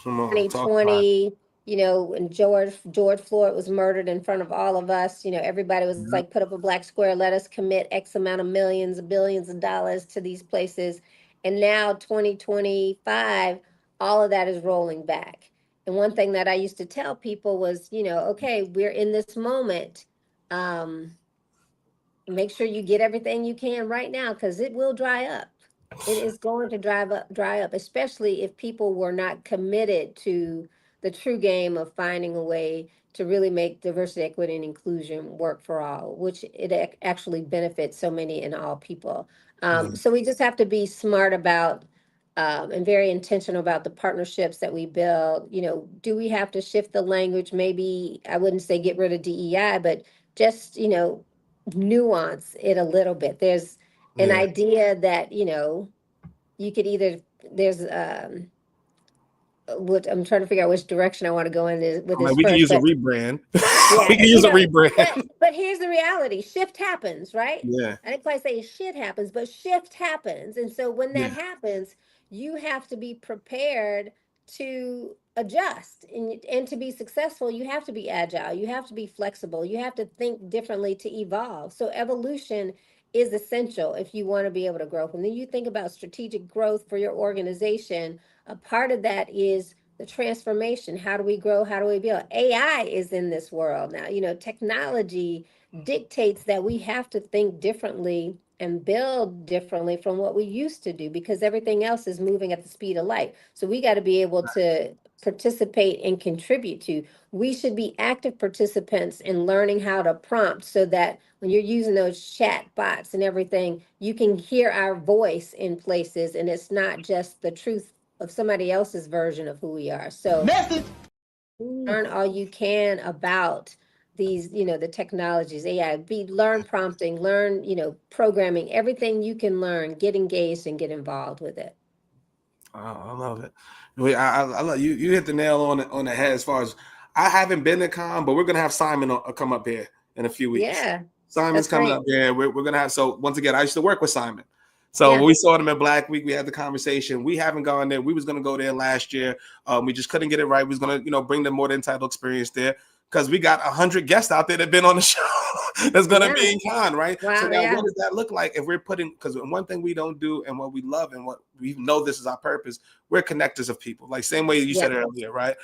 D: 2020, you know, when George Floyd was murdered in front of all of us, you know, everybody was like, put up a black square, let us commit X amount of millions, billions of dollars to these places. And now 2025, all of that is rolling back. And one thing that I used to tell people was, you know, okay, we're in this moment. Make sure you get everything you can right now, because it will dry up. It is going to dry up, especially if people were not committed to the true game of finding a way to really make diversity, equity, and inclusion work for all, which it actually benefits so many and all people. So we just have to be smart about and very intentional about the partnerships that we build. You know, do we have to shift the language? Maybe I wouldn't say get rid of DEI, but just, you know, nuance it a little bit. There's an idea that, you know, you could either, there's what I'm trying to figure out which direction I want to go in with this
A: we can
D: first.
A: use a rebrand.
D: Yeah,
A: we can use a rebrand.
D: But here's the reality: shift happens, right?
A: Yeah.
D: I didn't quite say shit happens, but shift happens, and so when that happens, you have to be prepared to adjust, and to be successful, you have to be agile, you have to be flexible, you have to think differently to evolve. So evolution is essential if you want to be able to grow. And then you think about strategic growth for your organization. A part of that is the transformation. How do we grow? How do we build? AI is in this world now. You know, technology dictates that we have to think differently and build differently from what we used to do, because everything else is moving at the speed of light. So we got to be able to participate and contribute to. We should be active participants in learning how to prompt, so that when you're using those chat bots and everything, you can hear our voice in places, and it's not just the truth of somebody else's version of who we are. So learn all you can about these, you know, the technologies, AI, learn prompting, learn, you know, programming, everything you can learn, get engaged and get involved with it.
A: I love it. I love you. You hit the nail on the head. As far as, I haven't been to Cannes, but we're gonna have Simon come up here in a few weeks.
D: Yeah,
A: Simon's coming up there. We're gonna have. So once again, I used to work with Simon. So when we saw them at Black Week, we had the conversation. We haven't gone there. We was gonna go there last year. We just couldn't get it right. We was gonna, you know, bring the More Than Entitled experience there, because we got 100 guests out there that have been on the show that's going to be in Cannes, right?
D: Wow,
A: so now what does that look like if we're putting, because one thing we don't do and what we love and what we know this is our purpose, we're connectors of people. Like same way you said earlier, right?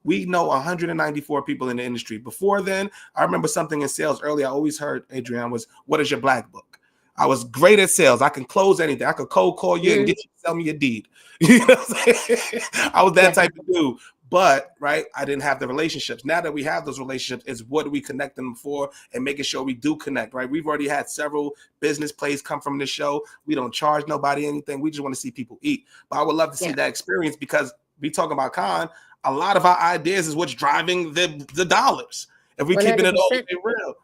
A: We know 194 people in the industry. Before then, I remember something in sales earlier I always heard, Adrianne, was, what is your black book? I was great at sales. I can close anything. I could cold call you and get you to sell me a deed. You know what I'm saying? I was that type of dude. But, right, I didn't have the relationships. Now that we have those relationships, it's what do we connect them for and making sure we do connect, right? We've already had several business plays come from this show. We don't charge nobody anything. We just want to see people eat. But I would love to see that experience, because we talk about Cannes, a lot of our ideas is what's driving the dollars. If we keeping it all real.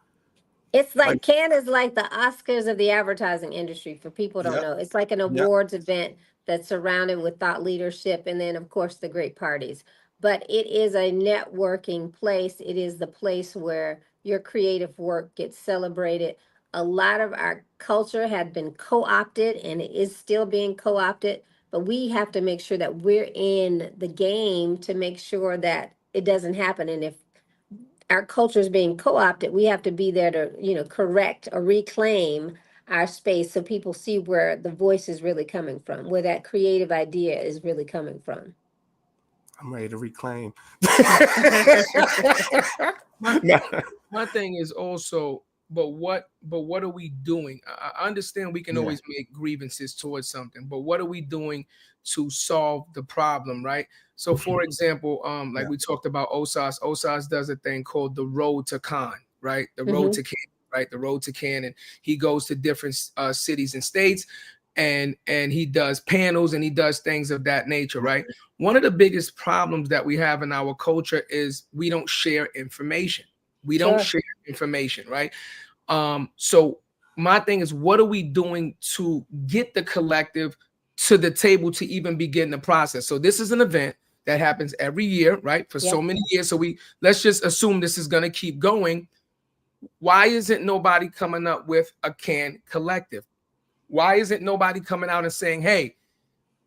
D: It's like Cannes is like the Oscars of the advertising industry, for people who don't know. It's like an awards event that's surrounded with thought leadership, and then of course the great parties. But it is a networking place. It is the place where your creative work gets celebrated. A lot of our culture had been co-opted, and it is still being co-opted, but we have to make sure that we're in the game to make sure that it doesn't happen. And if our culture is being co-opted, we have to be there to, you know, correct or reclaim our space, so people see where the voice is really coming from, where that creative idea is really coming from.
A: I'm ready to reclaim.
B: My thing is also, but what are we doing? I understand we can always make grievances towards something, but what are we doing to solve the problem, right? So for example, like we talked about OSAS does a thing called the Road to Cannes, right? The Road to Cannes, right? The Road to Cannes, and he goes to different cities and states, and he does panels and he does things of that nature, right? One of the biggest problems that we have in our culture is we don't share information. We don't share information, right? So my thing is, what are we doing to get the collective to the table to even begin the process? So this is an event that happens every year, right? For so many years. So let's just assume this is going to keep going. Why isn't nobody coming up with a Cannes collective? Why isn't nobody coming out and saying, hey,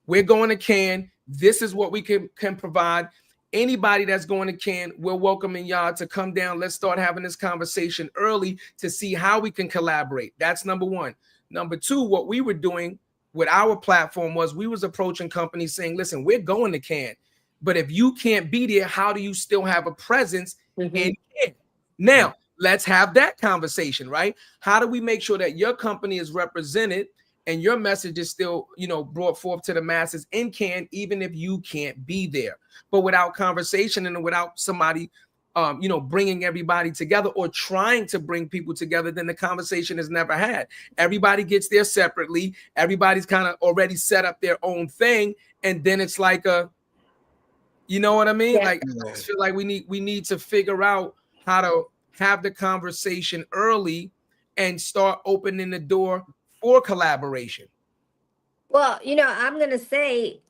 B: we're going to Cannes. This is what we can provide. Anybody that's going to Cannes, we're welcoming y'all to come down. Let's start having this conversation early to see how we can collaborate. That's number one. Number two, what we were doing with our platform was we was approaching companies saying, listen, we're going to Cannes, but if you can't be there, how do you still have a presence in Cannes? Now, let's have that conversation, right? How do we make sure that your company is represented and your message is still, you know, brought forth to the masses in Cannes, even if you can't be there? But without conversation and without somebody bringing everybody together or trying to bring people together, then the conversation is never had. Everybody gets there separately. Everybody's kind of already set up their own thing. And then it's like you know what I mean?
D: Yeah.
B: Like, I just feel like we need to figure out how to have the conversation early and start opening the door for collaboration.
D: Well, I'm going to say,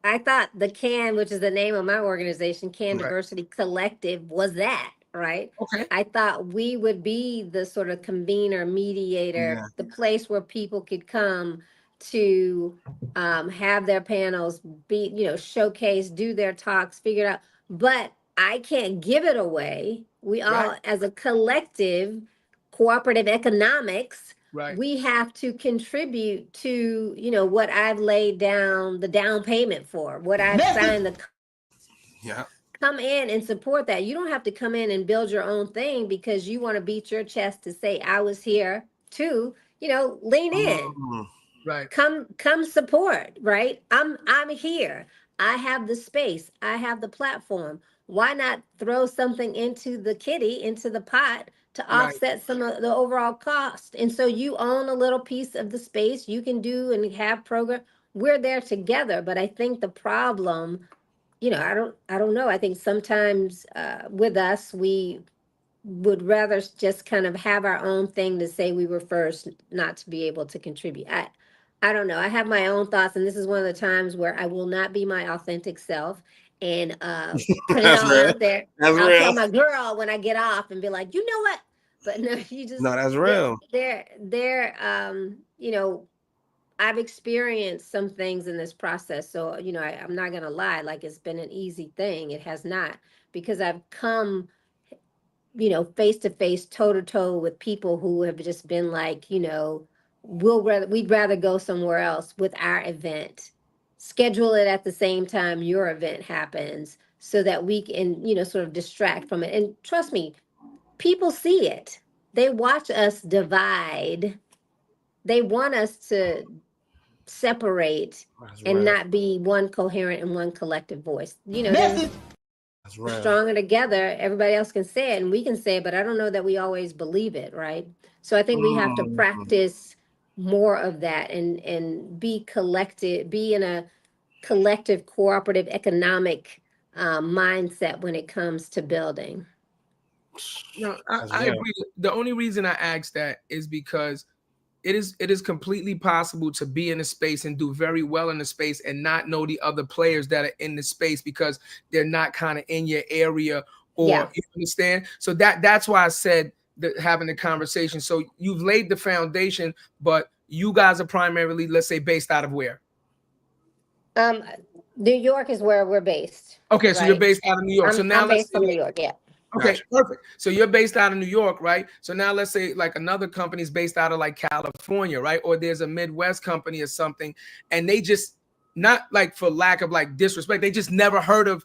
D: I thought the CAN, which is the name of my organization, CAN
B: Right.
D: Diversity Collective, was that, right?
B: Okay.
D: I thought we would be the sort of convener, mediator, the place where people could come to have their panels, be, showcase, do their talks, figure it out. But I can't give it away. We all, as a collective, cooperative economics,
B: Right.
D: we have to contribute to, what I've laid down the down payment for, what I've signed the.
A: Yeah.
D: Come in and support that. You don't have to come in and build your own thing because you want to beat your chest to say I was here too. Lean in.
B: Right.
D: Come support, right? I'm here. I have the space. I have the platform. Why not throw something into the pot to offset some of the overall cost? And so you own a little piece of the space. You can do and have program. We're there together. But I think the problem, I don't know. I think sometimes with us, we would rather just kind of have our own thing to say we were first, not to be able to contribute. I don't know. I have my own thoughts, and this is one of the times where I will not be my authentic self and put it all out there. I'll tell my girl when I get off and be like, you know what? But no, you just
A: that's real.
D: They're I've experienced some things in this process. So, I'm not going to lie, like it's been an easy thing. It has not, because I've come, face to face, toe to toe with people who have just been like, we'd rather go somewhere else with our event, schedule it at the same time your event happens so that we can, sort of distract from it. And trust me, people see it. They watch us divide. They want us to separate and not be one coherent and one collective voice. We're stronger together. Everybody else can say it and we can say it, but I don't know that we always believe it, right? So I think we have to practice more of that and be collected, be in a collective, cooperative, economic mindset when it comes to building.
B: No, I agree. The only reason I asked that is because it is completely possible to be in a space and do very well in a space and not know the other players that are in the space because they're not kind of in your area or you understand. So that's why I said that having the conversation. So you've laid the foundation, but you guys are primarily, let's say, based out of where?
D: New York is where we're based.
B: Okay, so you're based out of New York. So now
D: I'm based from New York, yeah.
B: Okay, perfect. So you're based out of New York, right? So now let's say like another company is based out of like California, right? Or there's a Midwest company or something, and they just, not like for lack of like disrespect, they just never heard of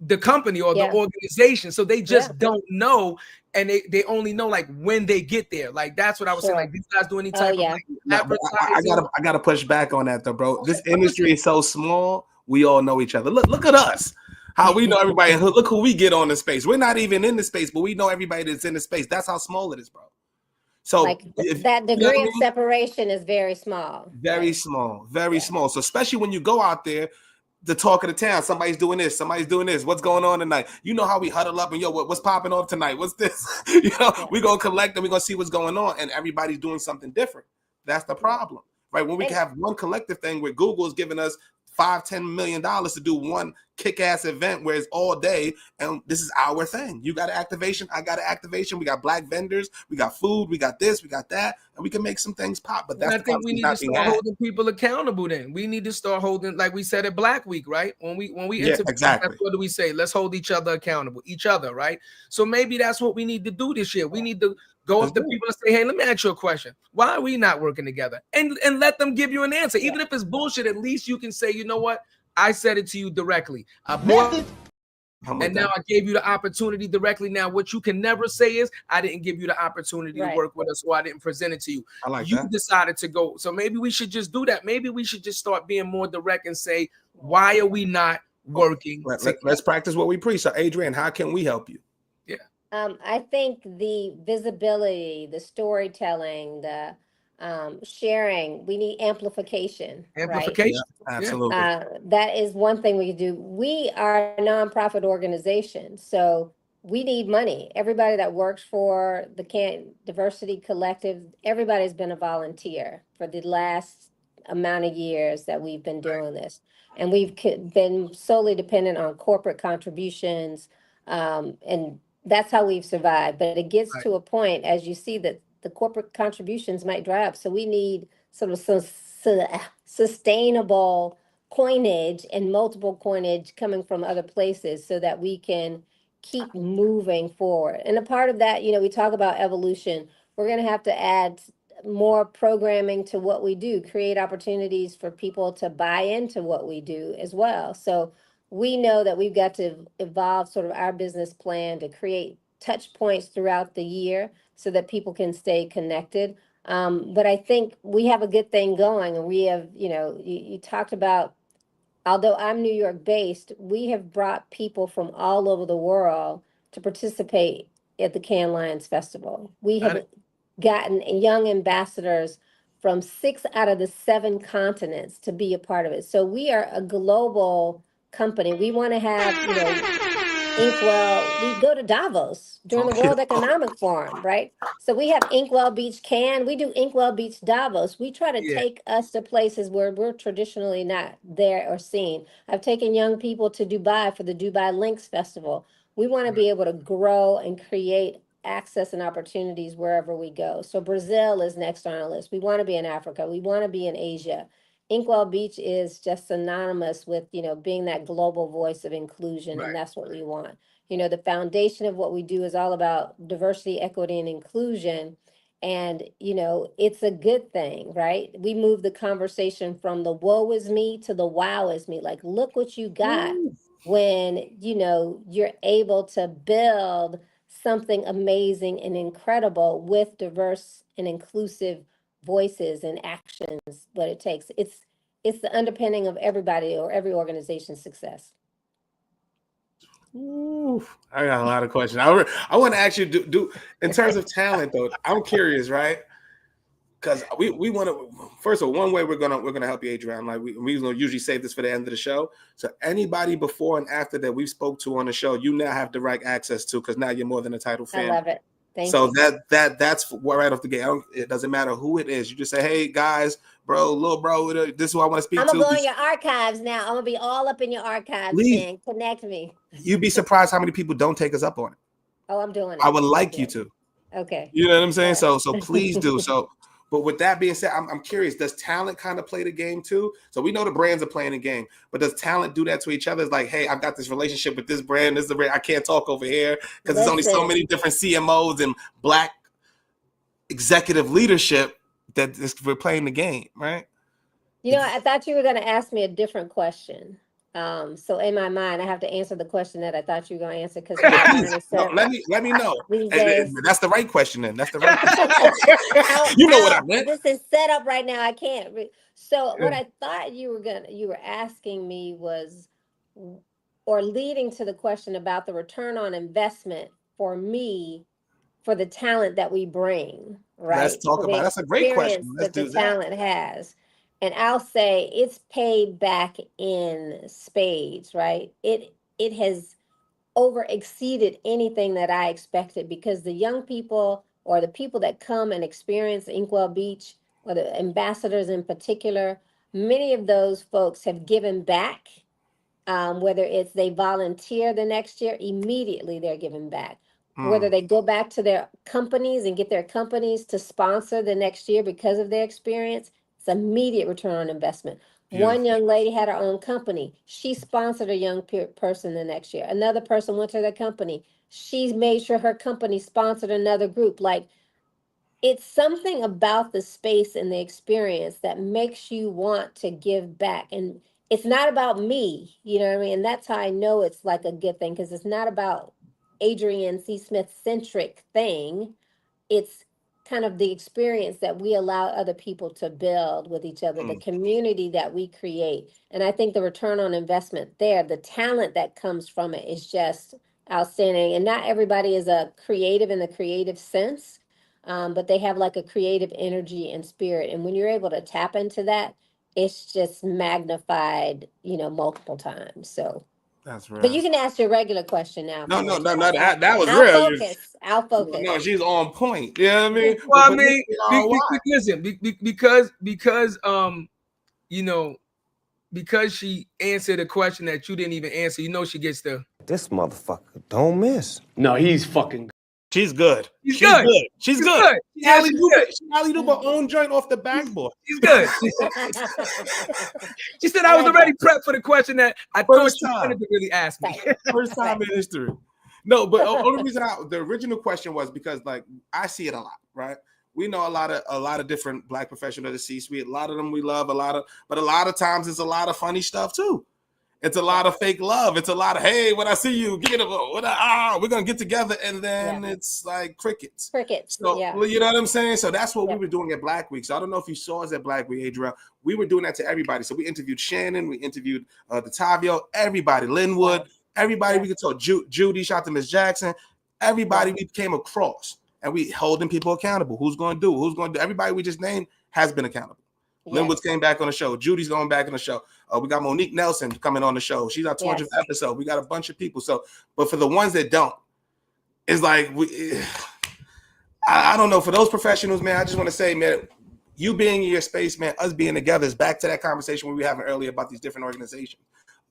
B: the company or the organization. So they just don't know, and they only know like when they get there. Like that's what I was saying. Like these guys do any type of like, advertising.
A: I gotta push back on that though, bro. This industry is so small, we all know each other. Look at us. How we know everybody. Look who we get on the space. We're not even in the space, but we know everybody that's in the space. That's how small it is, bro. So
D: like that degree of separation is very small.
A: Very small, very small. So especially when you go out there, the talk of the town, somebody's doing this, what's going on tonight? You know how we huddle up and what's popping off tonight? What's this? We're gonna collect and we're gonna see what's going on, and everybody's doing something different. That's the problem, right? When we can have one collective thing where Google is giving us $5-10 million to do one kick-ass event where it's all day, and this is our thing. You got an activation, I got an activation. We got black vendors, we got food, we got this, we got that, and we can make some things pop. But that's
B: I think we need to start holding people accountable. Then we need to start holding, like we said at Black Week, right? When we
A: exactly.
B: What do we say? Let's hold each other accountable, right? So maybe that's what we need to do this year. We need to go up to people and say, hey, let me ask you a question. Why are we not working together? And let them give you an answer. Even if it's bullshit, at least you can say, you know what? I said it to you directly. I brought it, and now I gave you the opportunity directly. Now, what you can never say is, I didn't give you the opportunity to work with us, or I didn't present it to you. You decided to go. So maybe we should just do that. Maybe we should just start being more direct and say, why are we not working?
A: Let's practice what we preach. So, Adrianne, how can we help you?
B: Yeah.
D: I think the visibility, the storytelling, the sharing, we need amplification, right?
B: Amplification.
A: Absolutely.
D: That is one thing we can do. We are a nonprofit organization, so we need money. Everybody that works for the Diversity Collective, everybody's been a volunteer for the last amount of years that we've been doing this. And we've been solely dependent on corporate contributions. And that's how we've survived. But it gets
B: Right.
D: to a point, as you see, that the corporate contributions might dry up. So we need sort of some sustainable coinage and multiple coinage coming from other places so that we can keep moving forward. And a part of that, we talk about evolution. We're going to have to add more programming to what we do, create opportunities for people to buy into what we do as well. So we know that we've got to evolve sort of our business plan to create touch points throughout the year so that people can stay connected. But I think we have a good thing going, and we have, you talked about, although I'm New York based, we have brought people from all over the world to participate at the Cannes Lions Festival. We have gotten young ambassadors from 6 out of the 7 continents to be a part of it. So we are a global company. We want to have, Inkwell, we go to Davos during the World Economic Forum, right? So we have Inkwell Beach Cannes, we do Inkwell Beach Davos. We try to take us to places where we're traditionally not there or seen. I've taken young people to Dubai for the Dubai Links Festival. We want to be able to grow and create access and opportunities wherever we go. So Brazil is next on our list. We want to be in Africa. We want to be in Asia. Inkwell Beach is just synonymous with, being that global voice of inclusion, and that's what we want. The foundation of what we do is all about diversity, equity, and inclusion. And, it's a good thing, right? We move the conversation from the woe is me to the wow is me. Like, look what you got when, you're able to build something amazing and incredible with diverse and inclusive voices and actions. What it takes, it's the underpinning of everybody or every organization's success.
A: Ooh, I got a lot of questions. I want to ask you, do in terms of talent though. I'm curious, right? Because we want to, first of all, one way we're gonna help you, Adrianne. Like we usually save this for the end of the show. So anybody before and after that we spoke to on the show, you now have direct access to, because now you're more than a title fan.
D: I love it. Thank you.
A: That's right off the gate. It doesn't matter who it is. You just say, hey guys, bro, little bro, this is who I want to speak to.
D: I'm gonna go in your archives now. I'm gonna be all up in your archives. Then connect me.
A: You'd be surprised how many people don't take us up on it.
D: Oh, I'm doing it.
A: I would like you to.
D: Okay.
A: You know what I'm saying? So please do. But with that being said, I'm curious, does talent kind of play the game too? So we know the brands are playing the game, but does talent do that to each other? It's like, hey, I've got this relationship with this brand. This is the brand. I can't talk over here because there's only so many different CMOs and Black executive leadership that we're playing the game, right?
D: I thought you were going to ask me a different question. So in my mind, I have to answer the question that I thought you were going to answer because
A: let me know. That's the right question. Then that's the right question. What I meant.
D: This is set up right now. I can't. So what I thought you were asking me was, or leading to the question about the return on investment for me, for the talent that we bring. Right.
A: Let's talk about. That's a great question. Let's do that.
D: Talent has. And I'll say it's paid back in spades, right? It has over exceeded anything that I expected, because the young people or the people that come and experience Inkwell Beach, or the ambassadors in particular, many of those folks have given back, whether it's they volunteer the next year, immediately they're giving back. Whether they go back to their companies and get their companies to sponsor the next year because of their experience, it's immediate return on investment. Beautiful. One young lady had her own company. She sponsored a young person the next year. Another person went to their company. She made sure her company sponsored another group. Like, it's something about the space and the experience that makes you want to give back. And it's not about me, you know what I mean? And that's how I know it's like a good thing, because it's not about Adrianne C. Smith centric thing. It's kind of the experience that we allow other people to build with each other, the community that we create. And I think the return on investment there, the talent that comes from it, is just outstanding. And not everybody is a creative in the creative sense, but they have like a creative energy and spirit. And when you're able to tap into that, it's just magnified, multiple times. So,
A: That's real.
D: but you can ask your regular question now.
A: No,
D: Felix.
A: that was
D: I'll
A: real.
D: focus. I'll focus.
A: No, she's on point. You know what I mean?
B: Well,
A: But
B: I mean,
A: listen,
B: because she answered a question that you didn't even answer, she gets the.
C: This motherfucker don't miss.
E: No, he's fucking.
A: she's good.
B: She's good.
A: She's good.
B: Yeah, she's good.
A: She probably do her own joint off the backboard.
B: She's good. She said I was already prepped for the question that I thought she wanted to really ask me.
A: First time in history. No, but the only reason the original question was because like I see it a lot, right? We know a lot of different Black professionals at the C-suite. A lot of them we love, but a lot of times it's a lot of funny stuff too. It's a lot of fake love. It's a lot of, hey, when I see you, we're gonna get together, and then it's like crickets. So you know what I'm saying? So that's what we were doing at Black Week. So I don't know if you saw us at Black Week, Adrianne. We were doing that to everybody. So we interviewed Shannon, we interviewed Detavio, everybody, Linwood, everybody we could talk. Judy, shout out to Miss Jackson. Everybody we came across, and we holding people accountable. Who's going to do? Everybody we just named has been accountable. Linwood came back on the show. Judy's going back on the show. We got Monique Nelson coming on the show. She's our 200th episode. We got a bunch of people. So, but for the ones that don't, it's like I don't know. For those professionals, man, I just want to say, man, you being in your space, man, us being together is back to that conversation we were having earlier about these different organizations.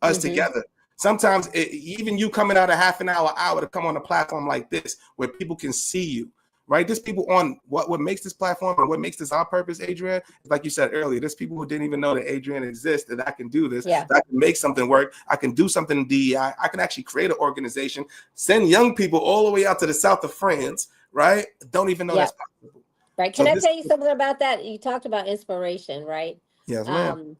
A: Us together. Sometimes even you coming out a half an hour to come on a platform like this where people can see you. Right, there's people on what makes this platform and what makes this our purpose, Adrianne. Like you said earlier, there's people who didn't even know that Adrianne exists, that I can do this, that I can make something work, I can do something in DEI, I can actually create an organization, send young people all the way out to the south of France, right? Don't even know that's possible.
D: Right. Can I tell you something about that? You talked about inspiration, right?
A: Yes, ma'am.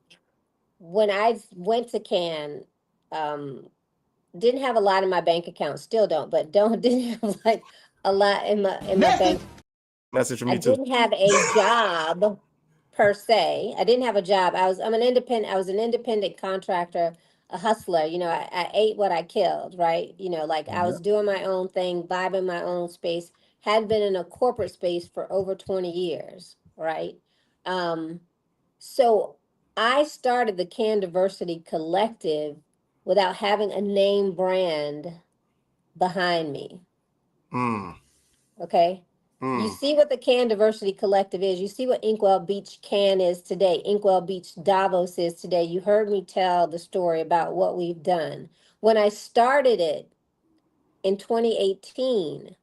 D: When I went to Cannes, didn't have a lot in my bank account, still don't, but didn't have like a lot in my bank.
A: Message from
D: I
A: me too.
D: didn't have a job per se. I didn't have a job. I was an independent contractor, a hustler. I ate what I killed, right? I was doing my own thing, vibing my own space, had been in a corporate space for over 20 years, right? So I started the Cannes Diversity Collective without having a name brand behind me. Okay. You see what the Cannes Diversity Collective is. You see what Inkwell Beach Cannes is today. Inkwell Beach Davos is today. You heard me tell the story about what we've done. When I started it in 2018,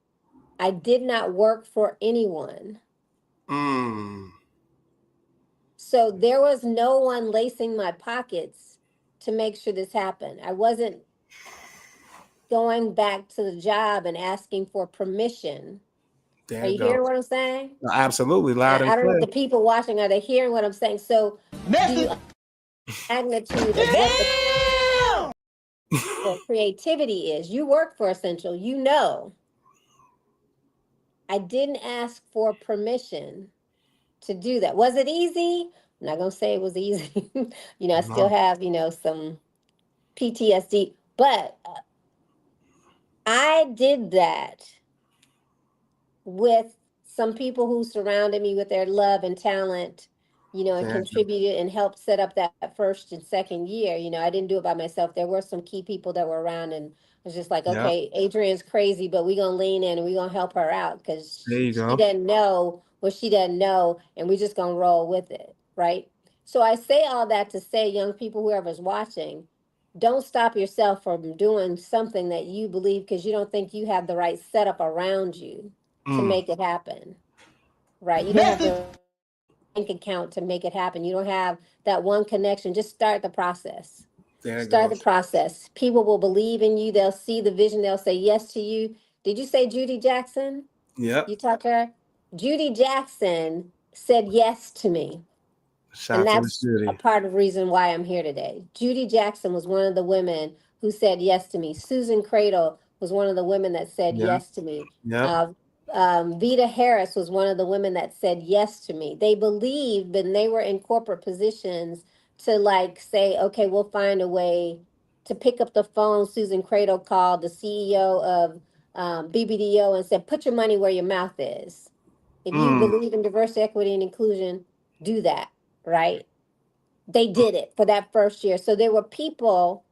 D: I did not work for anyone. So there was no one lacing my pockets to make sure this happened. I wasn't going back to the job and asking for permission. Are you hearing what I'm saying?
A: Absolutely, loud and clear.
D: I don't know if the people watching, are they hearing what I'm saying? So the magnitude of what the creativity is. You work for Essential, I didn't ask for permission to do that. Was it easy? I'm not going to say it was easy. I still have, some PTSD, but I did that with some people who surrounded me with their love and talent, and contributed and helped set up that first and second year. I didn't do it by myself. There were some key people that were around, and I was just like, okay, Adrianne's crazy, but we're going to lean in and we're going to help her out because she doesn't know what she doesn't know, and we're just going to roll with it, right? So I say all that to say, young people, whoever's watching, don't stop yourself from doing something that you believe because you don't think you have the right setup around you to make it happen, right? You don't have the bank account to make it happen. You don't have that one connection. Just start the process. Start the process. People will believe in you. They'll see the vision. They'll say yes to you. Did you say Judy Jackson?
A: Yeah.
D: You talked to her? Judy Jackson said yes to me. And that's a part of the reason why I'm here today. Judy Jackson was one of the women who said yes to me. Susan Cradle was one of the women that said yes to me. Vita Harris was one of the women that said yes to me. They believed, and they were in corporate positions to say, okay, we'll find a way to pick up the phone, Susan Cradle called the CEO of BBDO and said, put your money where your mouth is. If you believe in diversity, equity, and inclusion, do that, right? They did it for that first year. So there were people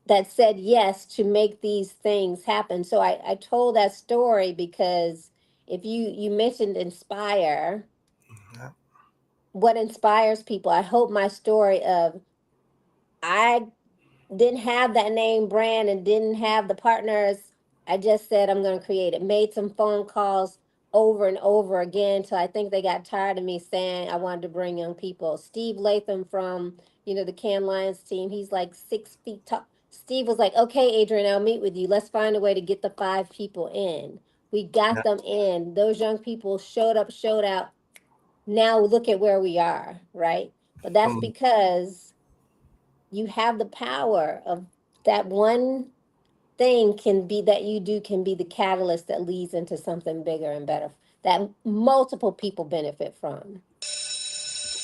D: that said yes to make these things happen. So I told that story because if you mentioned inspire, what inspires people? I hope my story of I didn't have that name brand and didn't have the partners. I just said I'm going to create it. Made some phone calls over and over again till I think they got tired of me saying I wanted to bring young people. Steve Latham from the Cannes Lions team. He's like 6 feet tall. Steve was like, "Okay, Adrianne, I'll meet with you. Let's find a way to get the 5 people in." We got them in. Those young people showed up, showed out. Now look at where we are, right? But that's because you have the power of that one thing can be the catalyst that leads into something bigger and better that multiple people benefit from.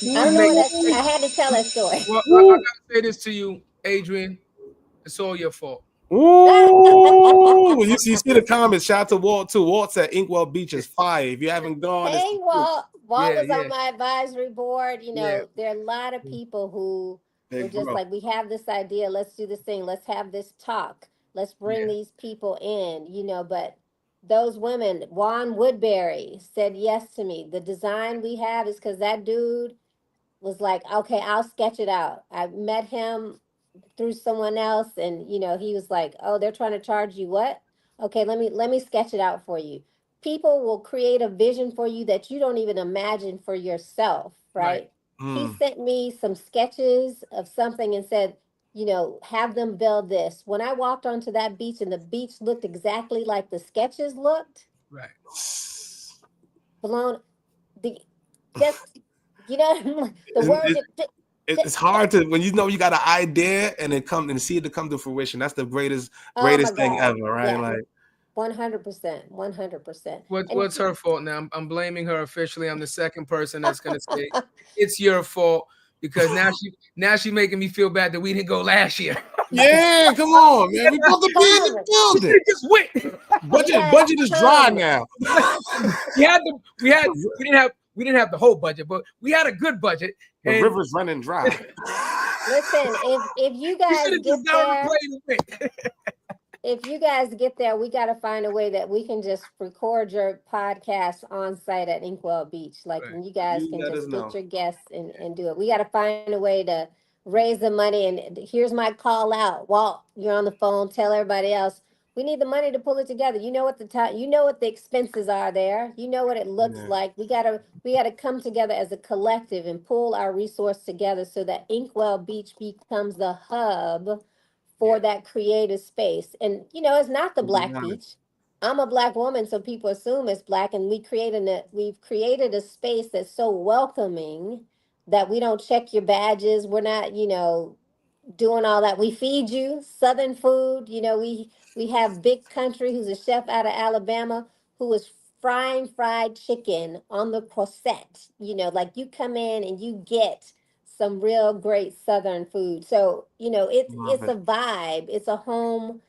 D: I don't know what I had to tell that story.
B: Well, I gotta say this to you, Adrianne. It's all your fault.
A: Ooh, you see the comments. Shout out to Walt too. Walt said Inkwell Beach is fire. If you haven't gone,
D: Hey, Walt was
B: Yeah.
D: on my advisory board.
B: Yeah.
D: There are a lot of people who were just like, we have this idea. Let's do this thing. Let's have this talk. Let's bring these people in, but those women, Juan Woodbury said yes to me. The design we have is because that dude was like, okay, I'll sketch it out. I met him through someone else, and he was like, oh, they're trying to charge you what? Okay, let me sketch it out for you. People will create a vision for you that you don't even imagine for yourself, right? He sent me some sketches of something and said, have them build this. When I walked onto that beach and the beach looked exactly like the sketches looked,
B: Right.
D: blown the just the word
A: it's hard to when you got an idea and it come and see it to come to fruition. That's the greatest thing ever, right?
D: Yeah.
A: Like
D: 100%.
B: What's her fault now? I'm blaming her officially. I'm the second person that's gonna say it's your fault because now she making me feel bad that we didn't go last year.
A: Yeah, come on, man. We built the be in the building.
B: Just wait.
A: Budget is dry now.
B: We didn't have the whole budget, but we had a good budget.
A: The river's running dry.
D: Listen, if you guys get there, if you guys get there, we got to find a way that we can just record your podcast on site at Inkwell Beach. Like, you guys can just get your guests and do it. We got to find a way to raise the money. And here's my call out. Walt, you're on the phone. Tell everybody else. We need the money to pull it together. You know what the expenses are there. You know what it looks like. We gotta come together as a collective and pull our resource together so that Inkwell Beach becomes the hub for that creative space. And it's not the Black beach. I'm a Black woman, so people assume it's Black, and we've created a space that's so welcoming that we don't check your badges. We're not, doing all that. We feed you Southern food. We have Big Country, who's a chef out of Alabama, who is frying fried chicken on the croissant. Like you come in and you get some real great Southern food. So, it's a vibe. It's a home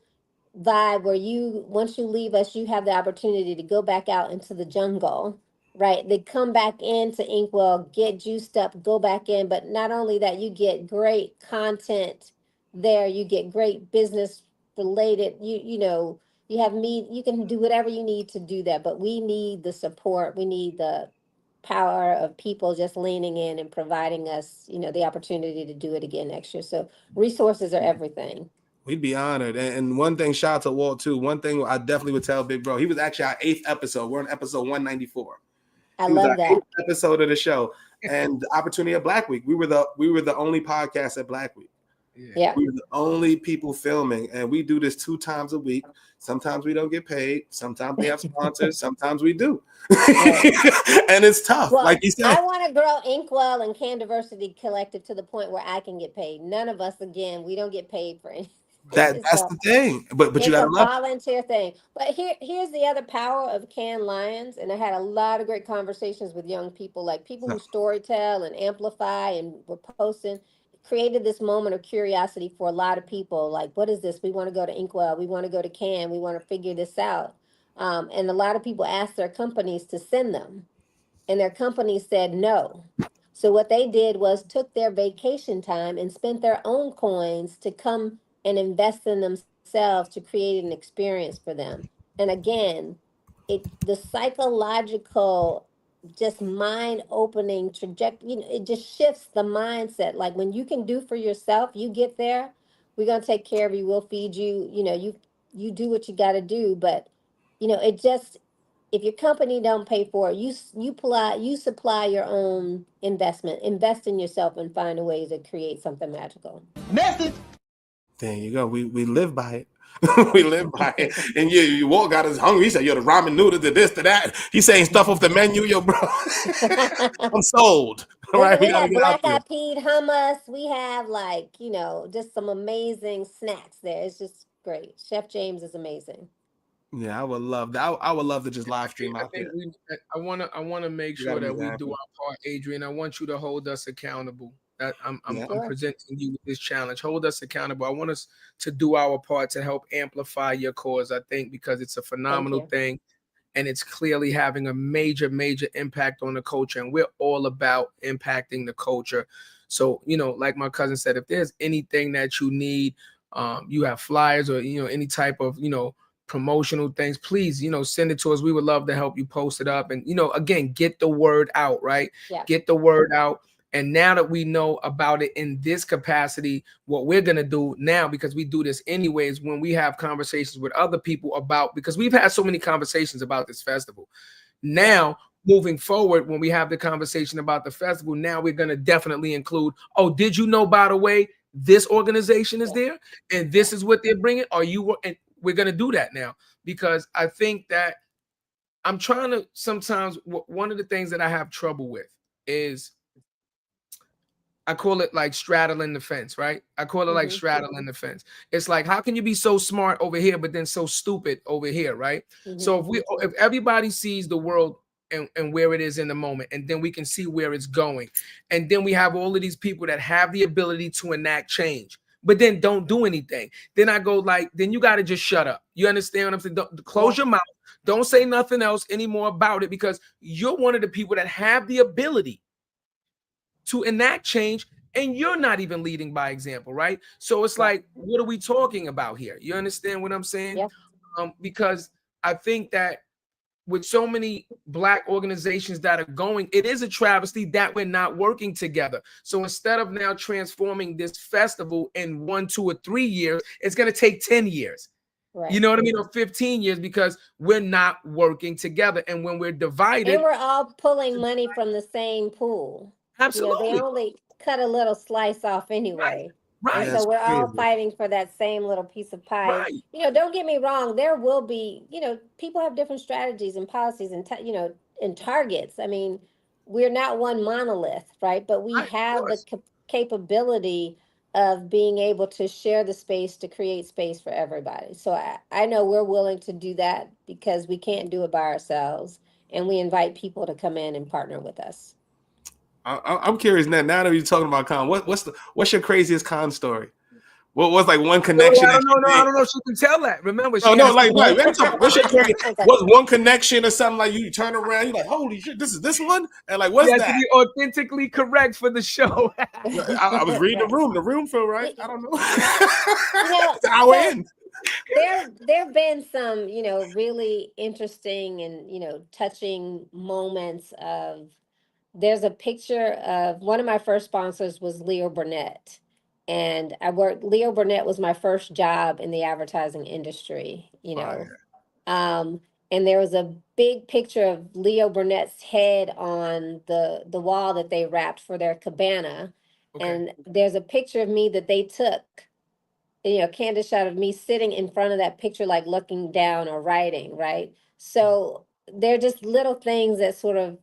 D: vibe where once you leave us, you have the opportunity to go back out into the jungle, right? They come back into Inkwell, get juiced up, go back in. But not only that, you get great content there. You get great business related. You have you can do whatever you need to do that. But we need the support. We need the power of people just leaning in and providing us, the opportunity to do it again next year. So resources are everything.
A: We'd be honored. And one thing, shout out to Walt too. One thing I definitely would tell Big Bro, he was actually our 8th episode. We're on episode 194.
D: I love that
A: 8th episode of the show. And the opportunity of Black Week. We were the only podcast at Black Week.
D: Yeah.
A: We were the only people filming, and we do this 2 times a week. Sometimes we don't get paid. Sometimes we have sponsors. Sometimes we do. And it's tough.
D: Well,
A: like you said.
D: I want to grow Inkwell and Can Diversity Collective to the point where I can get paid. None of us, again, we don't get paid for anything.
A: That's the thing. But you gotta love
D: it. It's a volunteer thing. But here's the other power of Cannes Lions, and I had a lot of great conversations with young people, like people who storytell and amplify and were posting. created this moment of curiosity for a lot of people. Like, what is this? We want to go to Inkwell. We want to go to Cannes. We want to figure this out. And a lot of people asked their companies to send them, and their companies said no. So what they did was took their vacation time and spent their own coins to come and invest in themselves to create an experience for them. And again, the psychological, just mind opening trajectory, it just shifts the mindset. Like when you can do for yourself, you get there, we're gonna take care of you, we'll feed you, you do what you gotta do. But it just, if your company don't pay for it, you supply your own investment, invest in yourself and find a way to create something magical.
A: Message. There you go. We live by it. We live by it. And you walk out as hungry. He said, yo, the ramen noodles, the this, to that. He's saying stuff off the menu, yo, bro. I'm sold. All right,
D: We
A: we gotta
D: have
A: get out
D: black
A: there.
D: eyed peas, hummus. We have just some amazing snacks there. It's just great. Chef James is amazing.
A: Yeah, I would love that. I would love to just live stream
B: I
A: out
B: think
A: there.
B: I wanna make
A: You
B: sure
A: gotta
B: that
A: make
B: we
A: that
B: do
A: happen.
B: our part, Adrian. I want you to hold us accountable. That I'm
D: Sure.
B: presenting you with this challenge. Hold us accountable. I want us to do our part to help amplify your cause. I think because it's a phenomenal thing, and it's clearly having a major impact on the culture, and we're all about impacting the culture. So like my cousin said, if there's anything that you need, you have flyers or any type of promotional things, please send it to us. We would love to help you post it up, and again, get the word out, right?
D: Yeah.
B: Get the word out. And now that we know about it in this capacity, what we're going to do now, because we do this anyways, when we have conversations with other people about, because we've had so many conversations about this festival. Now, moving forward, when we have the conversation about the festival, now we're going to definitely include, oh, did you know, by the way, this organization is there and this is what they're bringing? And we're going to do that now, because I think that I'm trying to, sometimes one of the things that I have trouble with is, I call it like straddling the fence, right? I call it like straddling the fence. It's like, how can you be so smart over here, but then so stupid over here, right? So if everybody sees the world and where it is in the moment, and then we can see where it's going, and then we have all of these people that have the ability to enact change, but then don't do anything, then I go like, then you got to just shut up. You understand what I'm saying? Don't close your mouth. Don't say nothing else anymore about it, because you're one of the people that have the ability to enact change, and you're not even leading by example, right? So it's like, what are we talking about here? You understand what I'm saying?
D: Yeah.
B: Because I think that with so many Black organizations that are going, it is a travesty that we're not working together. So instead of now transforming this festival in 1, 2, or 3 years, it's going to take 10 years.
D: Right.
B: You know what I mean? Or 15 years, because we're not working together. And when we're divided,
D: and we're all pulling money from the same pool.
B: Absolutely.
D: They only cut a little slice off anyway.
B: Right.
D: And so we're all fighting for that same little piece of pie.
B: Right.
D: Don't get me wrong, there will be, people have different strategies and policies and and targets. I mean, we're not one monolith, right? But we have the capability of being able to share the space to create space for everybody. So I know we're willing to do that, because we can't do it by ourselves, and we invite people to come in and partner with us.
A: I'm curious now that you're talking about con, what's your craziest con story? What was like one connection?
B: I don't know if she can tell that. Remember,
A: what's your crazy? What's one connection or something, like you turn around, you're like, holy shit, this is this one, and like, what's that?
B: To be authentically correct for the show.
A: I was reading the room feel right. I don't know. It's our end.
D: There've been some, really interesting and touching moments of. There's a picture of one of my first sponsors was Leo Burnett. And Leo Burnett was my first job in the advertising industry, and there was a big picture of Leo Burnett's head on the wall that they wrapped for their cabana. And there's a picture of me that they took, candid shot of me sitting in front of that picture, like looking down or writing, right? So they're just little things that sort of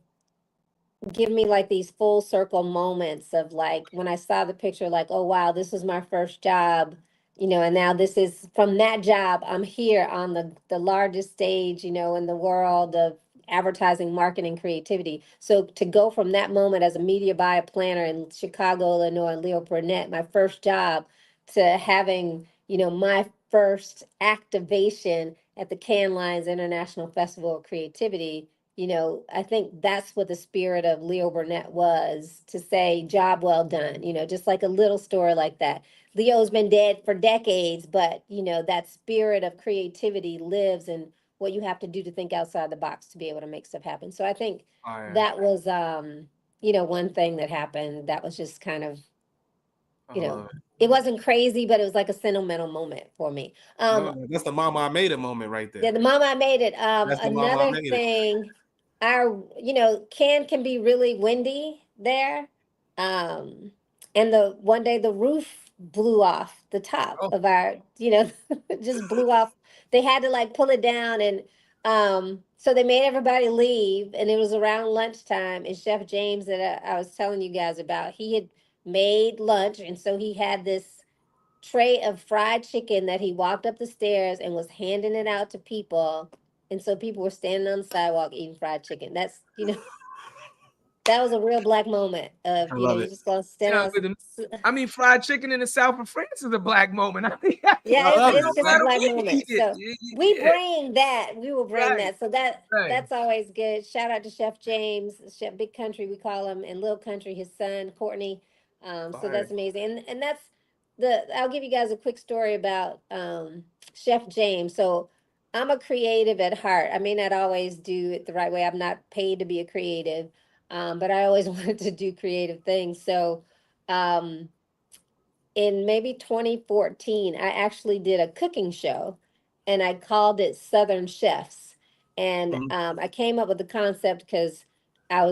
D: give me like these full circle moments of like, when I saw the picture, like, oh wow, this was my first job, and now this is from that job, I'm here on the largest stage, in the world of advertising, marketing, creativity. So to go from that moment as a media buyer planner in Chicago, Illinois, and Leo Burnett, my first job, to having, my first activation at the Cannes Lions International Festival of Creativity, I think that's what the spirit of Leo Burnett was, to say, job well done, just like a little story like that. Leo's been dead for decades, but that spirit of creativity lives in what you have to do to think outside the box to be able to make stuff happen. So I think that was, one thing that happened that was just kind of, it wasn't crazy, but it was like a sentimental moment for me.
A: That's the mama I made it moment right there.
D: Yeah, the mama I made it. Another thing, Cannes can be really windy there. And the one day the roof blew off the top of our, just blew off. They had to like pull it down, and so they made everybody leave, and it was around lunchtime, and Chef James that I was telling you guys about, he had made lunch, and so he had this tray of fried chicken that he walked up the stairs and was handing it out to people. And so people were standing on the sidewalk eating fried chicken. That's, that was a real Black moment of, you're just going to stand on.
B: I mean, fried chicken in the south of France is a Black moment. I mean,
D: it's just a Black moment. So we bring that. We will bring that. So that's always good. Shout out to Chef James, Chef Big Country, we call him, and Little Country, his son, Courtney. So that's amazing. And that's I'll give you guys a quick story about Chef James. So I'm a creative at heart. I may not always do it the right way. I'm not paid to be a creative. But I always wanted to do creative things. So in maybe 2014, I actually did a cooking show, and I called it Southern Chefs. And I came up with the concept because I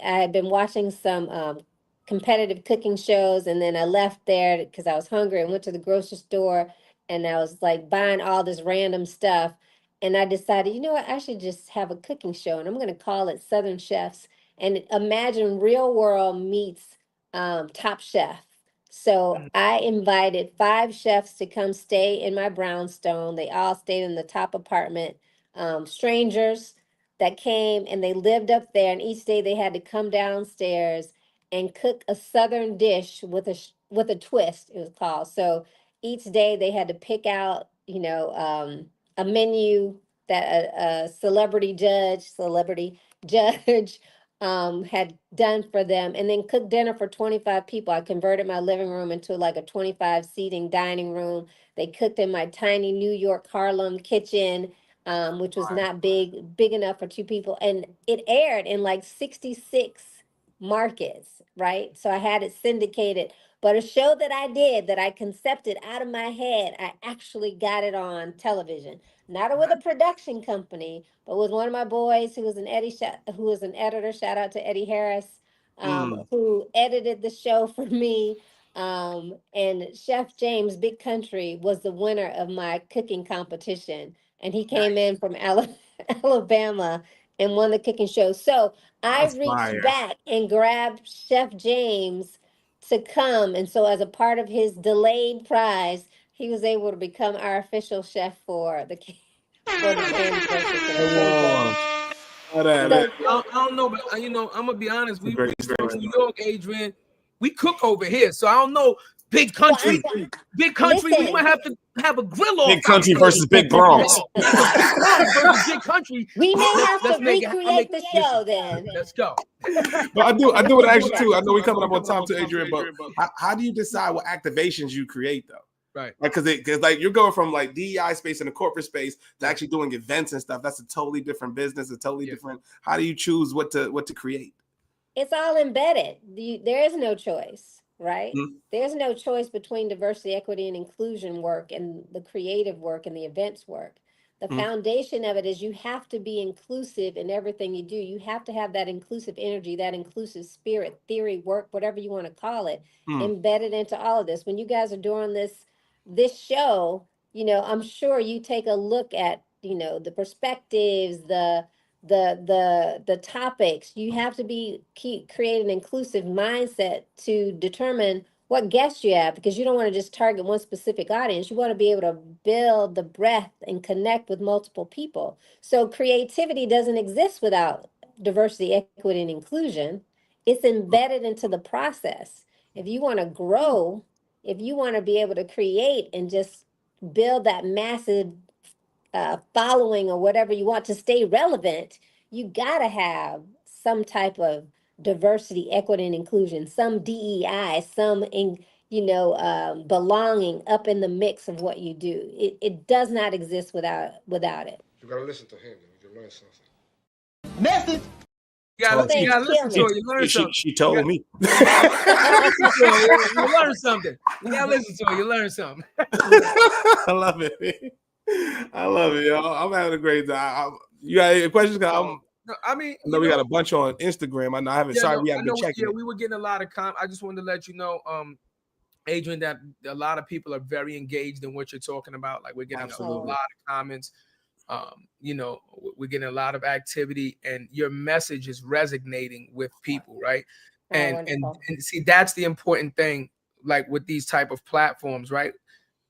D: had been watching some competitive cooking shows, and then I left there because I was hungry and went to the grocery store, and I was like buying all this random stuff. And I decided, you know what, I should just have a cooking show, and I'm going to call it Southern Chefs. And imagine Real World meets Top Chef. So I invited 5 chefs to come stay in my brownstone. They all stayed in the top apartment. Strangers that came, and they lived up there. And each day they had to come downstairs and cook a Southern dish with a twist, it was called. So each day they had to pick out, a menu that a celebrity judge had done for them, and then cooked dinner for 25 people. I converted my living room into like a 25 seating dining room. They cooked in my tiny New York Harlem kitchen, which was not big enough for 2 people. And it aired in like 66 markets, right? So I had it syndicated. But a show that I did, that I concepted out of my head, I actually got it on television. Not with a production company, but with one of my boys who was an editor. Shout out to Eddie Harris, who edited the show for me. And Chef James, Big Country, was the winner of my cooking competition, and he came in from Alabama and won the cooking show. So I reached back and grabbed Chef James to come, and so as a part of his delayed prize, he was able to become our official chef for the Cannes Festival.
B: I don't know, but I'm gonna be honest. We were in New York, Adrian. We cook over here, so I don't know. Big country.
D: Listen,
B: we might have to have a grill off.
A: Big country versus Big Bronx.
B: versus Big Country.
D: We may have to recreate the show then.
B: Let's go.
A: But I do want to ask you too. I know we're coming up on time too, Adrian. But how do you decide what activations you create though?
B: Right.
A: Like, because like you're going from like DEI space and the corporate space to actually doing events and stuff. That's a totally different business, a totally different. How do you choose what to create?
D: It's all embedded. There is no choice, right?
A: Mm-hmm.
D: There's no choice between diversity, equity, and inclusion work and the creative work and the events work. The foundation of it is you have to be inclusive in everything you do. You have to have that inclusive energy, that inclusive spirit, theory, work, whatever you want to call it, embedded into all of this. When you guys are doing this show, I'm sure you take a look at, the perspectives, the topics. You have to create an inclusive mindset to determine what guests you have, because you don't want to just target one specific audience. You want to be able to build the breadth and connect with multiple people. So creativity doesn't exist without diversity, equity, and inclusion. It's embedded into the process. If you want to grow, if you want to be able to create and just build that massive following or whatever you want to stay relevant, you got to have some type of diversity, equity, and inclusion, some DEI, some belonging up in the mix of what you do. It does not exist without it.
E: You gotta listen to him. You can learn something.
B: Message. You gotta listen to her. You learn something.
A: She told me.
B: You learn something. You gotta listen to her. You learn something.
A: I love it. I love it, y'all. I'm having a great time. You got any questions?
B: No, I
A: know we got a bunch on Instagram. I know I haven't. We haven't been checking.
B: Yeah, we were getting a lot of comments. I just wanted to let you know, Adrian, that a lot of people are very engaged in what you're talking about. Like, we're getting a lot of comments. We're getting a lot of activity, and your message is resonating with people, right? And see, that's the important thing, like with these type of platforms, right?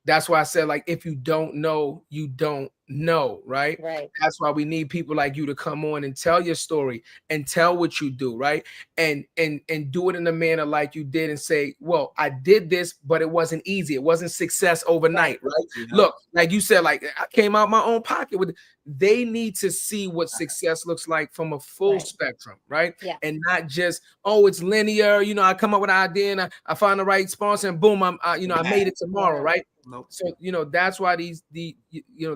B: That's why I said, like, if you don't know, you don't know, right?
D: Right.
B: That's why we need people like you to come on and tell your story and tell what you do, right? And do it in a manner like you did, and say, well, I did this, but it wasn't easy. It wasn't success overnight, right?
A: Yeah.
B: Look, like you said, like, I came out my own pocket with. They need to see what success looks like from a full spectrum, right?
D: Yeah.
B: And not just, oh, it's linear. I come up with an idea and I find the right sponsor and boom, I made it tomorrow, right?
A: Nope.
B: So, that's why the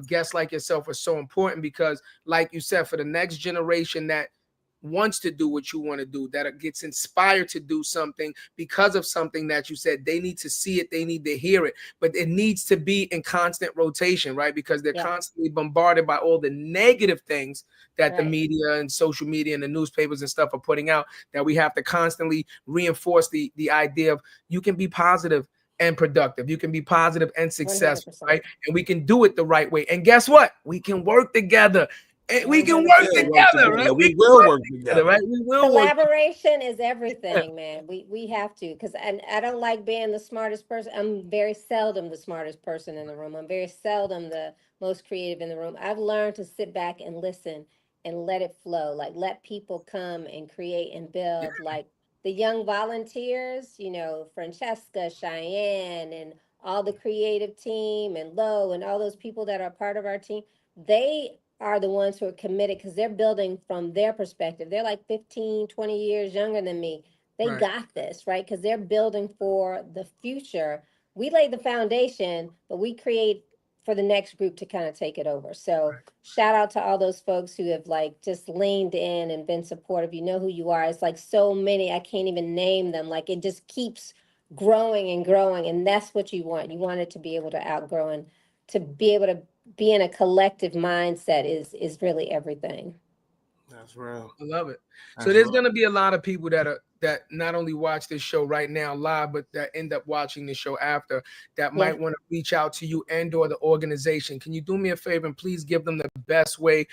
B: guests like yourself are so important, because like you said, for the next generation that wants to do what you want to do, that gets inspired to do something because of something that you said, they need to see it, they need to hear it, but it needs to be in constant rotation, right? Because they're constantly bombarded by all the negative things that the media and social media and the newspapers and stuff are putting out, that we have to constantly reinforce the idea of you can be positive and productive. You can be positive and successful, 100%. Right? And we can do it the right way. And guess what? We can work together. And we can work together, right?
A: We will work together,
B: right? We will.
D: Collaboration is everything, man. We have to, because I don't like being the smartest person. I'm very seldom the smartest person in the room. I'm very seldom the most creative in the room. I've learned to sit back and listen and let it flow. Like, let people come and create and build. Like the young volunteers, Francesca, Cheyenne, and all the creative team, and Lo, and all those people that are part of our team, they are the ones who are committed, because they're building from their perspective. They're like 15, 20 years younger than me. They got this, right? Because they're building for the future. We laid the foundation, but we create for the next group to kind of take it over. So shout out to all those folks who have just leaned in and been supportive. You know who you are. It's like so many, I can't even name them. Like, it just keeps growing and growing. And that's what you want. You want it to be able to outgrow, and to be able to be in a collective mindset is really everything.
A: That's real.
B: I love it. So there's going to be a lot of people that not only watch this show right now live, but that end up watching the show after, that might want to reach out to you and or the organization. Can you do me a favor and please give them the best way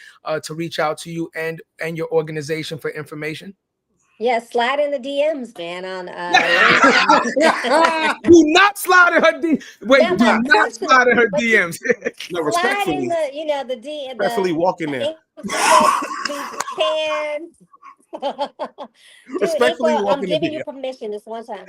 B: to reach out to you and your organization for information?
D: Yeah, slide in the DMs, man. On
B: do not slide in her DMs. Wait, do not slide in her DMs.
A: No, respectfully.
D: Slide in the DM.
A: Respectfully walk in there. Respectfully walk in the DM.
D: I'm giving you permission this one time.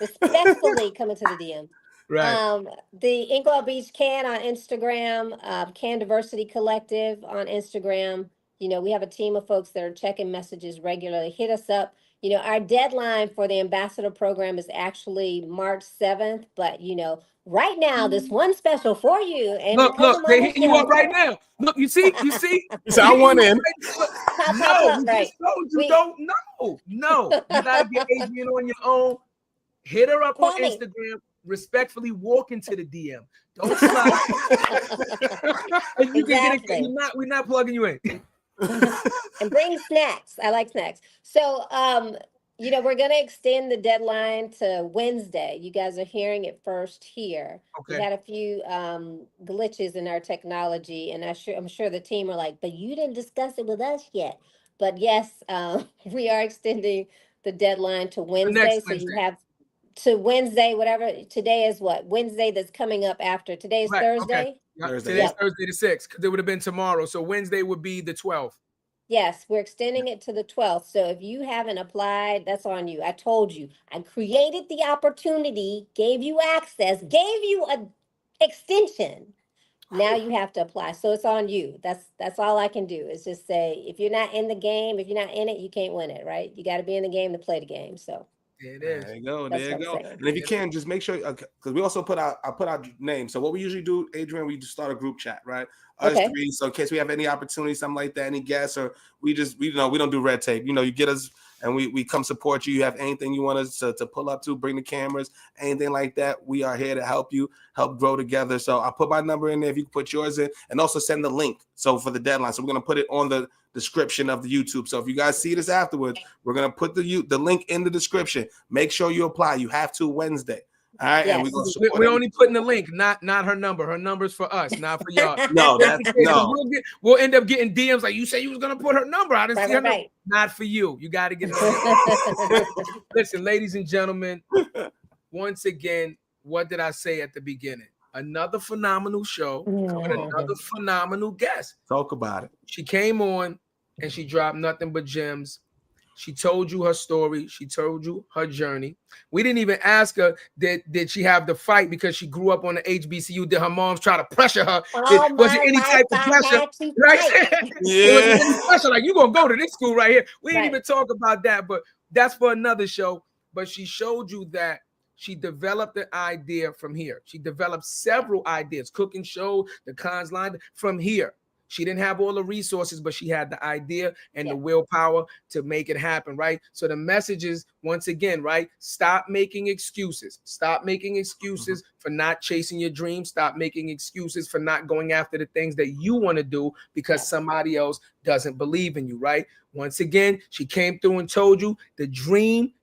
D: Respectfully come into the DM.
B: Right.
D: The Inkwell Beach Cannes on Instagram, Cannes Diversity Collective on Instagram. We have a team of folks that are checking messages regularly. Hit us up. Our deadline for the ambassador program is actually March 7th, but right now, there's one special for you. And
B: look, they're hitting you up right now. Look, you see.
A: So I want in.
B: No, we just told you don't know. No, you gotta get Adrian on your own. Hit her up on Instagram. Respectfully walk into the DM. Don't slide. And you can get it. We're not plugging you in.
D: And bring snacks. I like snacks. So, we're going to extend the deadline to Wednesday. You guys are hearing it first here.
B: Okay.
D: We had a few glitches in our technology, and I'm sure the team are like, but you didn't discuss it with us yet. But yes, we are extending the deadline to Wednesday. So you have to Wednesday, whatever today is. What Wednesday that's coming up after today is
B: Right,
D: Thursday.
B: okay. Yeah,
A: Thursday.
B: Today's
D: Yep.
B: Thursday the 6th, because it would have been tomorrow. So Wednesday would be the 12th.
D: Yes, we're extending it to the 12th. So if you haven't applied, that's on you. I told you. I created the opportunity, gave you access, gave you a extension. Now you have to apply. So it's on you. That's all I can do is just say, if you're not in the game, if you're not in it, you can't win it, right? You got to be in the game to play the game. So
B: There it is.
A: There you go.
D: That's
A: There you
D: what
A: go.
D: I'm saying.
A: And if you can, just make sure, because we also put out names. So what we usually do, Adrian, we just start a group chat, right? Us
D: Okay.
A: three. So in case we have any opportunity, something like that, any guests, or we don't do red tape. You get us and we come support you. You have anything you want us to pull up to, bring the cameras, anything like that. We are here to help you, help grow together. So I'll put my number in there if you can put yours in, and also send the link. So for the deadline. So we're gonna put it on the description of the YouTube. So if you guys see this afterwards, we're gonna put the link in the description. Make sure you apply. You have to Wednesday. All right,
D: Yes.
A: and
B: We're only putting the link, not her number. Her number's for us, not for y'all.
A: No, that's no.
B: We'll end up getting DMs like, you say you was gonna put her number. I didn't see her number.
D: Right.
B: Not for you. You got to get it. Listen, ladies and gentlemen, once again, what did I say at the beginning? Another phenomenal show with another phenomenal guest.
A: Talk about it.
B: She came on and she dropped nothing but gems. She told you her story. She told you her journey. We didn't even ask her, did she have the fight because she grew up on the HBCU? Did her moms try to pressure her? Was it any type of pressure? Right?
A: Yeah.
B: Was it any pressure? Like, you going to go to this school right here. We didn't
D: Right.
B: even talk about that, but that's for another show. But she showed you that she developed an idea from here. She developed several ideas, cooking show, the Cannes line from here. She didn't have all the resources, but she had the idea and the willpower to make it happen, right? So the message is, once again, right? Stop making excuses. Stop making excuses for not chasing your dreams. Stop making excuses for not going after the things that you want to do because somebody else doesn't believe in you, right? Once again, she came through and told you the dream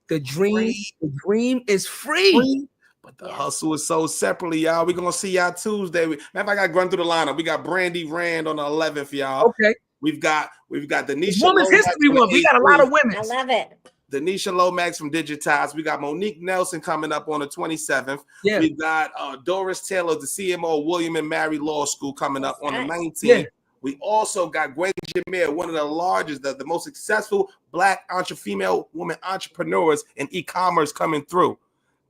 B: is free.
A: But the hustle is sold separately, y'all. We're gonna see y'all Tuesday. Matter of fact, I got run through the lineup. We got Brandy Rand on the 11th, y'all.
B: Okay.
A: We've got Denisha.
B: Women's History Month. We got a lot of women.
D: I love it.
A: Denisha Lomax from Digitize. We got Monique Nelson coming up on the 27th.
B: Yeah.
A: We got Doris Taylor, the CMO of William and Mary Law School, coming up on the 19th.
B: Yeah.
A: We also got Gwen Jameer, one of the largest, the most successful Black female woman entrepreneurs in e-commerce coming through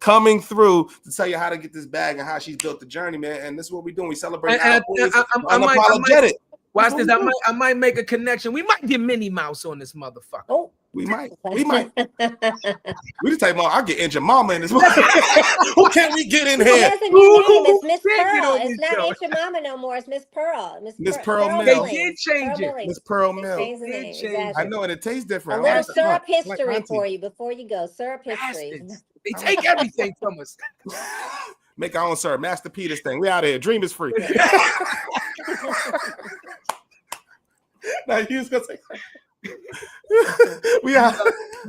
A: to tell you how to get this bag and how she's built the journey, man. And this is what we're doing. We celebrate unapologetic.
B: Watch this. I might make a connection. We might get Minnie Mouse on this motherfucker.
A: Oh, we might. We just tell you, I'll get Aunt Mama in this. Who can we get in here?
D: That's a new name. It's Miss Pearl. It's not Aunt Mama no more. It's Miss Pearl.
A: Miss Pearl Mill.
B: They did change it.
A: Miss Pearl Mill.
D: Exactly.
A: I know, and it tastes different.
D: A little syrup history for you before you go. Syrup history.
B: They take everything from us.
A: Make our own syrup. Master Peters thing. We out of here. Dream is free. Now you was gonna say we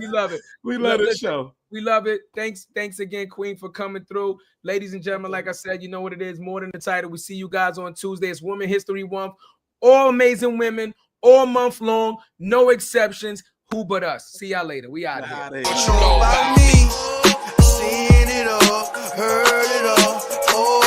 A: love it. We love this show.
B: We love it. Thanks again, Queen, for coming through. Ladies and gentlemen, like I said, you know what it is. More than the title. We see you guys on Tuesday. It's Women History Month. All amazing women, all month long, no exceptions. Who but us? See y'all later. We out of here.
F: Seen it all, heard it all.